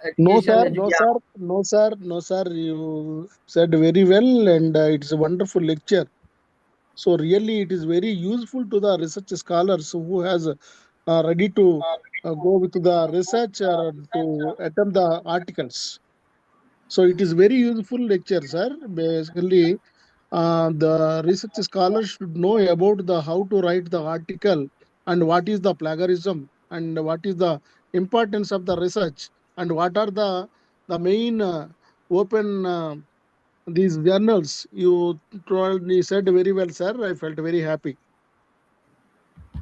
education. sir. No, sir. No, sir. No, sir. You said very well, and it's a wonderful lecture. So really, it is very useful to the research scholars who has ready to go with the research or to attempt the articles. So it is very useful lecture, sir. Basically, the research scholars should know about the how to write the article and what is the plagiarism and what is the importance of the research and what are the main open these journals. You told me said very well, sir. I felt very happy.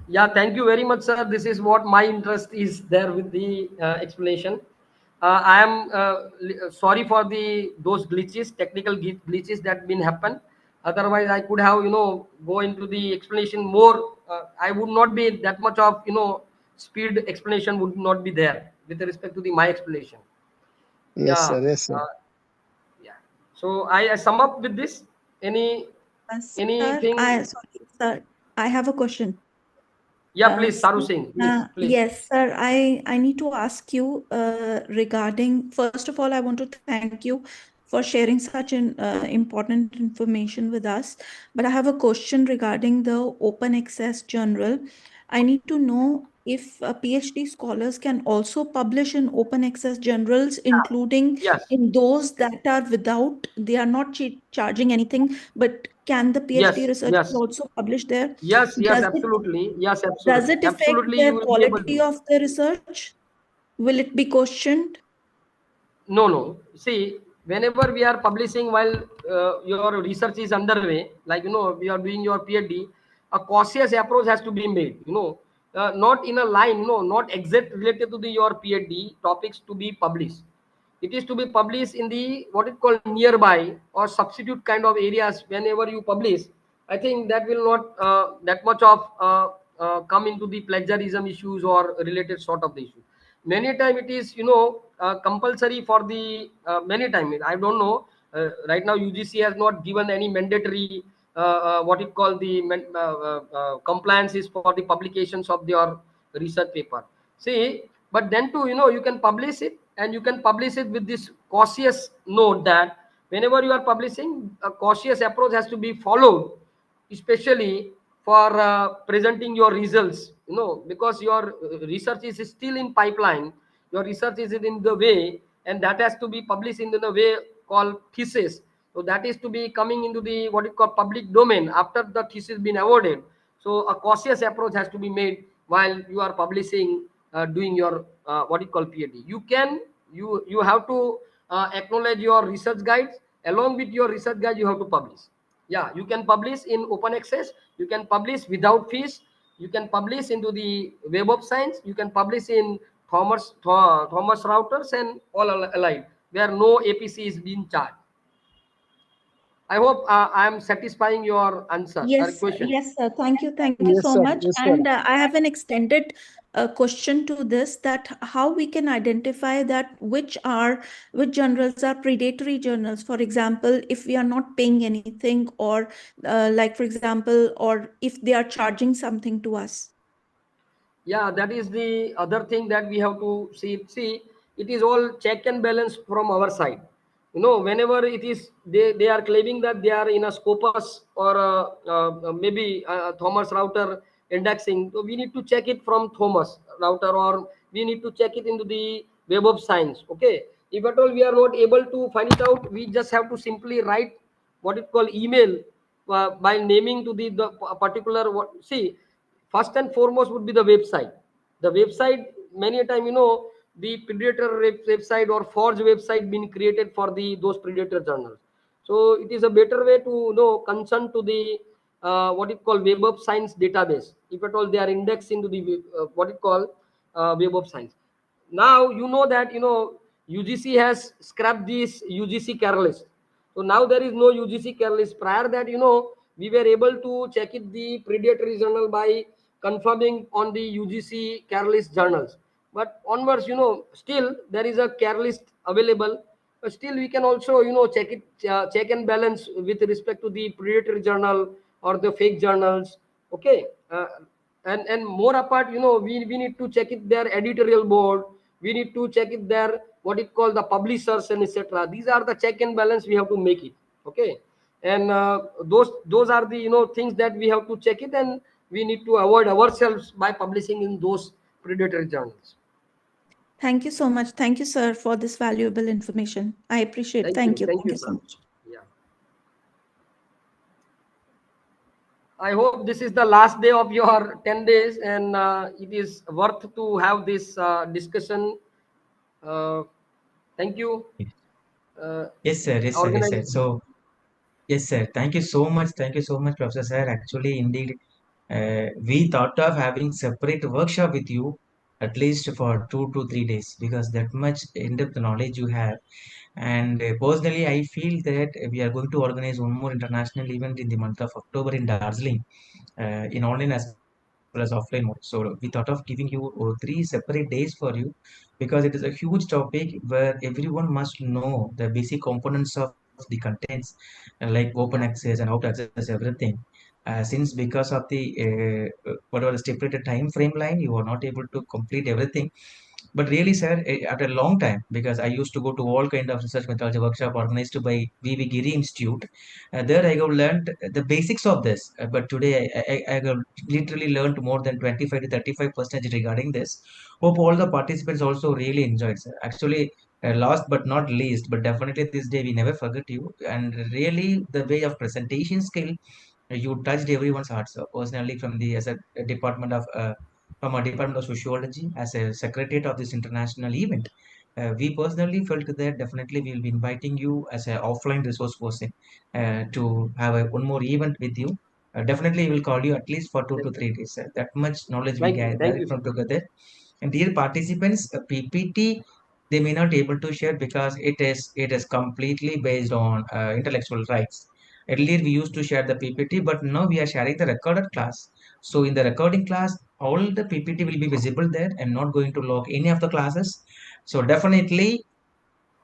Yeah, thank you very much, sir. This is what my interest is there with the explanation. I am sorry for the those glitches, technical glitches that been happen. Otherwise, I could have, you know, go into the explanation more. I would not be that much of, you know, speed explanation would not be there with respect to the my explanation. Yes, Yeah, sir. Yes, sir. yeah. So I sum up with this. Any Sir, anything? sorry, sir. I have a question. Yeah, please, Saru So, Singh, please, please. yes, sir. I need to ask you regarding. First of all, I want to thank you for sharing such an important information with us. But I have a question regarding the open access journal. I need to know if PhD scholars can also publish in open access journals, including Yes. in those that are without, they are not charging anything, but can the PhD Yes, researchers yes, also publish there? yes, yes, Does it absolutely. Yes, does absolutely. it affect Absolutely, you their will be able quality to. of the research? Will it be questioned? No, no. See, whenever we are publishing while your research is underway, like, you know, we are doing your PhD, a cautious approach has to be made, you know, not in a line, no, not exact related to the your PhD topics to be published. It is to be published in the what it called nearby or substitute kind of areas. Whenever you publish, I think that will not that much of come into the plagiarism issues or related sort of the issue. Many time it is, you know, compulsory for the many time. I don't know. Right now, UGC has not given any mandatory what it called the compliance is for the publications of your research paper. See, but then too, you know, you can publish it, and you can publish it with this cautious note that whenever you are publishing, a cautious approach has to be followed, especially for presenting your results, you know, because your research is still in pipeline, your research is in the way, and that has to be published in the way called thesis. So that is to be coming into the what you call public domain after the thesis been awarded. So a cautious approach has to be made while you are publishing, doing your what you call PhD. You have to acknowledge your research guides. Along with your research guide, you have to publish. Yeah, you can publish in open access, you can publish without fees, you can publish into the Web of Science, you can publish in Thomson Reuters and all alike, where no APC is being charged. I hope I am satisfying your answer or question. Yes, sir. Thank you Yes, so sir. much. Yes, sir. And I have an extended question to this: that how we can identify that which journals are predatory journals. For example, if we are not paying anything, or like for example, or if they are charging something to us. Yeah, that is the other thing that we have to see. See, it is all check and balance from our side. Whenever it is they are claiming that they are in a Scopus or maybe Thomas router indexing, so we need to check it from Thomas router, or we need to check it into the Web of Science. Okay, if at all we are not able to find it out, we just have to simply write what it called email by naming to the particular what. See, first and foremost would be the website. The website, many a time, the predator website or forged website being created for the those predator journals. So it is a better way to consent to the what it called Web of Science database, if at all they are indexed into the what it called Web of Science. Now that UGC has scrapped this UGC care list. So now there is no UGC care list. Prior that, we were able to check it the predatory journal by confirming on the UGC care list journals. But onwards, still there is a care list available. But still we can also, check it, check and balance with respect to the predatory journal or the fake journals. Okay. And more apart, we need to check it their editorial board. We need to check it their what it called the publishers and etc. These are the check and balance we have to make it. Okay. And those are the things that we have to check it, and we need to avoid ourselves by publishing in those predatory journals. Thank you so much. Thank you, sir, for this valuable information. I appreciate it. Thank you. Thank you so much. Yeah. I hope this is the last day of your 10 days, and it is worth to have this discussion. Thank you. Yes, sir. Yes, sir. Yes, sir. So, yes, sir. Thank you so much. Thank you so much, Professor Sir. Actually, indeed, we thought of having separate workshop with you at least for 2 to 3 days because that much in-depth knowledge you have. And personally, I feel that we are going to organize one more international event in the month of October in Darjeeling, in online as well as offline mode. So we thought of giving you 3 separate days for you because it is a huge topic where everyone must know the basic components of the contents, like open access and how to access everything. Since because of the whatever the stipulated time frame line, you are not able to complete everything. But really, sir, after a long time, because I used to go to all kind of research methodology workshop organized by V.V. Giri Institute, there I have learned the basics of this. But today I have literally learned more than 25 to 35% regarding this. Hope all the participants also really enjoyed, sir. Actually, last but not least, but definitely this day we never forget you. And really, the way of presentation skill, you touched everyone's heart, sir. Personally, from the as a department of from our Department of Sociology as a secretariat of this international event. We personally felt that definitely we will be inviting you as an offline resource person to have one more event with you. Definitely, we will call you at least for 2 to 3 days. That much knowledge we gather from together. And dear participants, PPT they may not able to share because it is completely based on intellectual rights. Earlier we used to share the PPT, but now we are sharing the recorded class. So in the recording class, all the PPT will be visible there and not going to log any of the classes. So definitely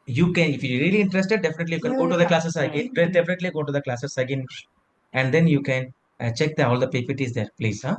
you can, if you're really interested, definitely you can go to the classes again. Definitely go to the classes again, and then you can check all the PPTs there, please. Huh?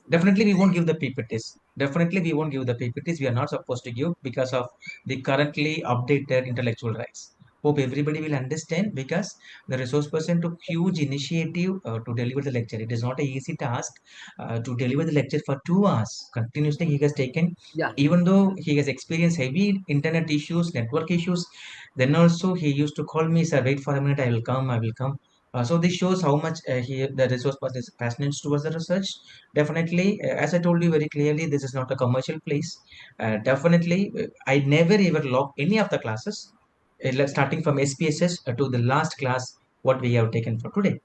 Definitely we won't give the PPTs. Definitely we won't give the PPTs. We are not supposed to give because of the currently updated intellectual rights. Hope everybody will understand because the resource person took huge initiative to deliver the lecture. It is not an easy task to deliver the lecture for 2 hours continuously. He has taken, even though he has experienced heavy internet issues, network issues. Then also he used to call me, sir, wait for a minute, I will come, I will come. So this shows how much the resource person is passionate towards the research. Definitely, as I told you very clearly, this is not a commercial place. Definitely, I never ever log any of the classes, starting from SPSS to the last class what we have taken for today.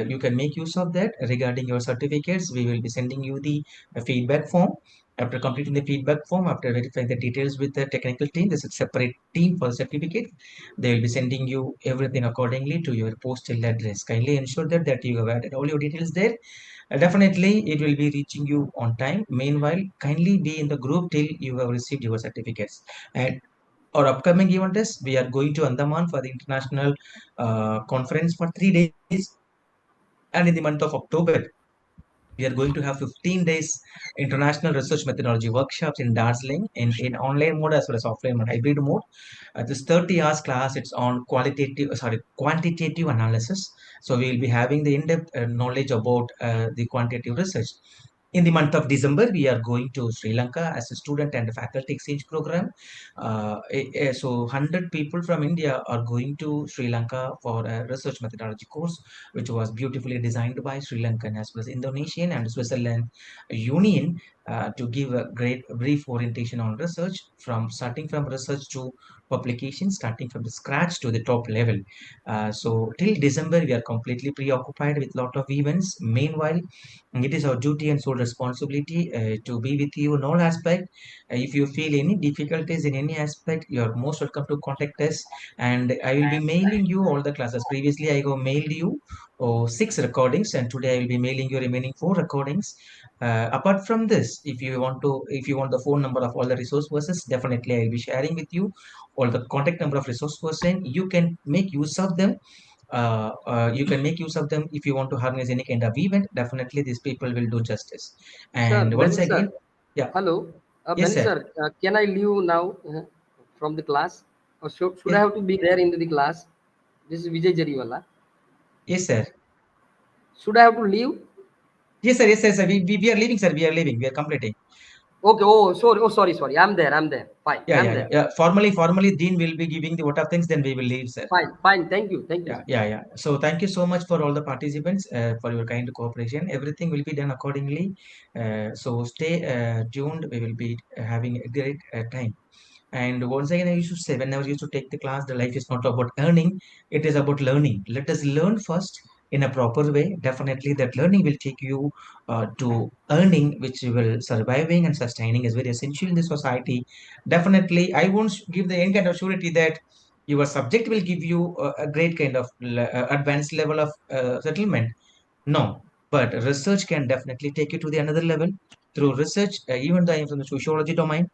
You can make use of that regarding your certificates. We will be sending you the feedback form. After completing the feedback form, after verifying the details with the technical team, this is a separate team for the certificate. They will be sending you everything accordingly to your postal address. Kindly ensure that you have added all your details there. Definitely, it will be reaching you on time. Meanwhile, kindly be in the group till you have received your certificates. And our upcoming event is we are going to Andaman for the international conference for 3 days, and in the month of October We are going to have 15 days international research methodology workshops in Darjeeling in online mode as well as offline mode, hybrid mode. This 30 hours class, it's on quantitative analysis. So we'll be having the in-depth knowledge about the quantitative research. In the month of December, we are going to Sri Lanka as a student and faculty exchange program. So 100 people from India are going to Sri Lanka for a research methodology course, which was beautifully designed by Sri Lankan as well as Indonesian and Switzerland Union, to give a great brief orientation on research, from starting from research to publication, starting from the scratch to the top level. So till December, we are completely preoccupied with lot of events. Meanwhile, it is our duty and sole responsibility to be with you in all aspects. If you feel any difficulties in any aspect, you are most welcome to contact us, and I will be mailing you all the classes. Previously, I go mailed you 6 recordings, and today I will be mailing you remaining 4 recordings. Apart from this, if you want the phone number of all the resource persons, definitely I will be sharing with you all the contact number of resource person. You can make use of them. You can make use of them if you want to organize any kind of event. Definitely, these people will do justice. Sir, And once Benny again, sir. yeah, Hello. yes, Benny sir. sir, can I leave now from the class? Or should I Yes, have to be there in the class? This is Vijay Jariwala. yes, sir. Should I have to leave? Yes, sir. Yes, sir. Sir. We are leaving, sir. We are leaving. We are completing. Okay. Oh, sorry. Oh, sorry. I'm there. Fine. Yeah, I'm yeah, yeah. there. Yeah. Formally, Dean will be giving the vote of thanks. Then we will leave, sir. Fine. Thank you. Yeah, Sir. yeah, yeah. So thank you so much for all the participants for your kind cooperation. Everything will be done accordingly. So stay tuned. We will be having a great time. And once again, I used to say, whenever you used to take the class, the life is not about earning, it is about learning. Let us learn first in a proper way. Definitely, that learning will take you to earning, which you will surviving and sustaining is very essential in the society. Definitely, I won't give the any kind of surety that your subject will give you a great kind of advanced level of settlement. No, but research can definitely take you to the another level. Through research, even though I am from the sociology domain,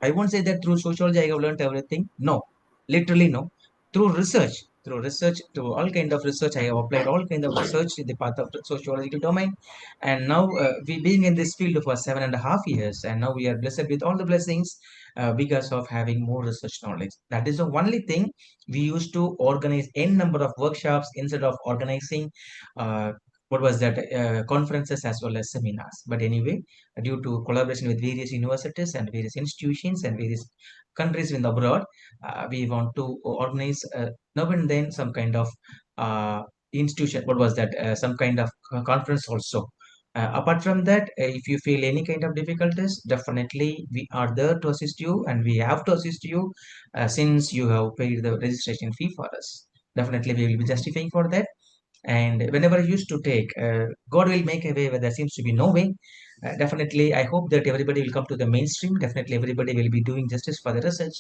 I won't say that through sociology I have learned everything. No, literally no. Through all kind of research, I have applied all kind of research in the path of the sociological domain, and now we being in this field for 7.5 years, and now we are blessed with all the blessings because of having more research knowledge. That is the only thing. We used to organize n number of workshops instead of organizing what was that conferences as well as seminars. But anyway, due to collaboration with various universities and various institutions and various countries in the abroad, we want to organize now and then some kind of institution. What was that? Some kind of conference also. Apart from that, if you feel any kind of difficulties, definitely we are there to assist you, and we have to assist you since you have paid the registration fee for us. Definitely, we will be justifying for that. And whenever you used to take, God will make a way where there seems to be no way. Definitely, I hope that everybody will come to the mainstream. Definitely, everybody will be doing justice for the research.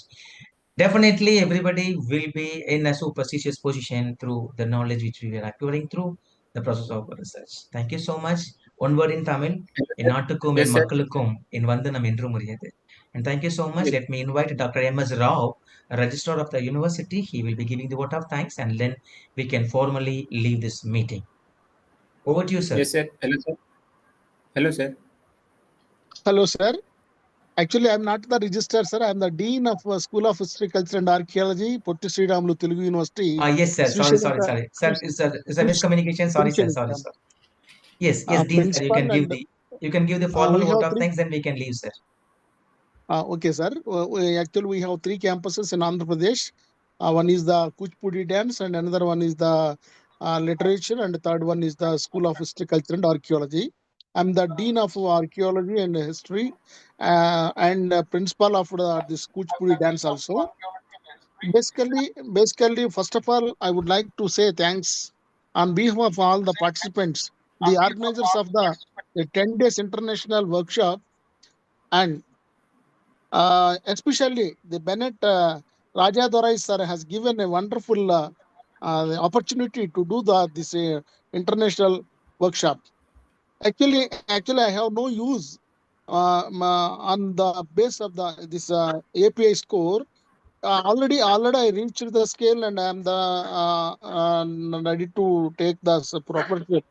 Definitely, everybody will be in a superstitious position through the knowledge which we are acquiring through the process of research. Thank you so much. One word in Tamil, in Naatukum, Yes, in sir. Makkalukum, in Vandanam, Endru Muriyathu. And thank you so much. Yes, Let me invite Dr. M.S. Rao, a registrar of the university. He will be giving the vote of thanks, and then we can formally leave this meeting. Over to you, sir. yes, sir. Hello, sir. Hello, sir. Hello, sir. Actually, I'm not the registrar, sir. I'm the dean of School of History, Culture and Archaeology, Potti Sriramulu Telugu University. Yes, sir. Sorry. Sir, it's a miscommunication. Sorry, sir. Sorry, sir. Yes, Dean, sir. You can give the formal we vote have of thanks, then we can leave, sir. Okay, sir. Actually, we have 3 campuses in Andhra Pradesh. One is the Kuchipudi Dance, and another one is the Literature, and the third one is the School of History, Culture and Archaeology. I'm the Dean of Archaeology and History, and principal of this Kuchipudi Dance also. Basically, first of all, I would like to say thanks on behalf of all the participants, the organizers of the 10 days international workshop, and especially the Bennett Raja Dorai sir has given a wonderful opportunity to do this international workshop. Actually, I have no use on the base of this API score. Already I reached the scale, and I am ready to take the proper step.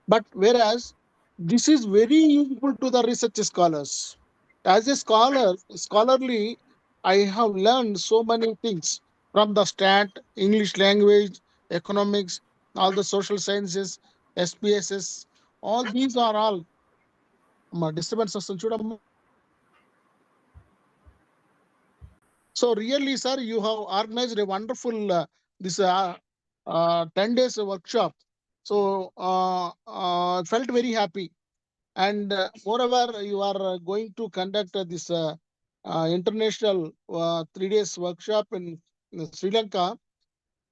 But whereas This is very useful to the research scholars. As a scholarly, I have learned so many things from the stat, English language, economics, all the social sciences, SPSS. All these are all disturbance. So really, sir, you have organized a wonderful this 10 days workshop. So felt very happy. And moreover, you are going to conduct this international 3 days workshop in Sri Lanka.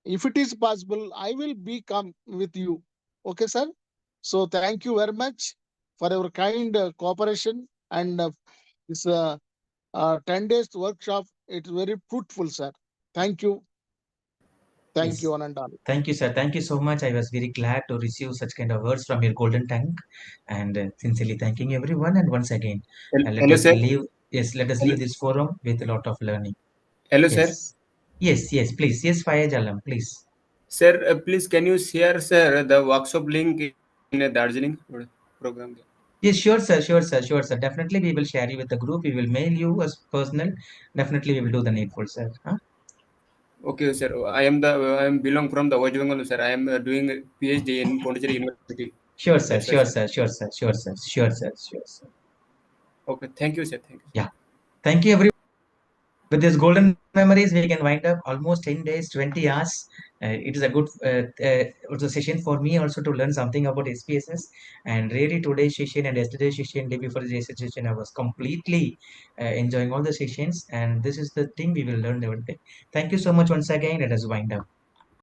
If it is possible, I will be come with you. Okay, sir. So thank you very much for your kind cooperation and this 10 days workshop. It's very fruitful, sir. Thank you. Thank Yes. you, Anandal. Thank you, sir. Thank you so much. I was very glad to receive such kind of words from your golden tongue, and sincerely thanking everyone. And once again, let Hello, us sir. leave. Yes, let us Hello, leave this forum with a lot of learning. hello, sir. Yes, yes, please. Yes, Fayez Alam, please. Sir, please can you share, sir, the workshop link in a Darjeeling program? Yes, sure, sir. Sure, sir. Sure, sir. Definitely, we will share you with the group. We will mail you as personal. Definitely, we will do the needful, sir. Huh? Okay, sir. I am belong from the West Bengal, sir. I am doing a PhD in Pondicherry University. Sure, sir. That's why, Sure, sir. sir. Sure, sir. Sure, sir. Sure, sir. Sure, sir. Okay, thank you, sir. Thank you. Yeah. Thank you, everyone. With these golden memories, we can wind up almost 10 days, 20 hours. It is a good also session for me also to learn something about SPSS. And really today's session and yesterday's session, day before the session, I was completely enjoying all the sessions. And this is the thing we will learn every day. Thank you so much once again. Let us wind up.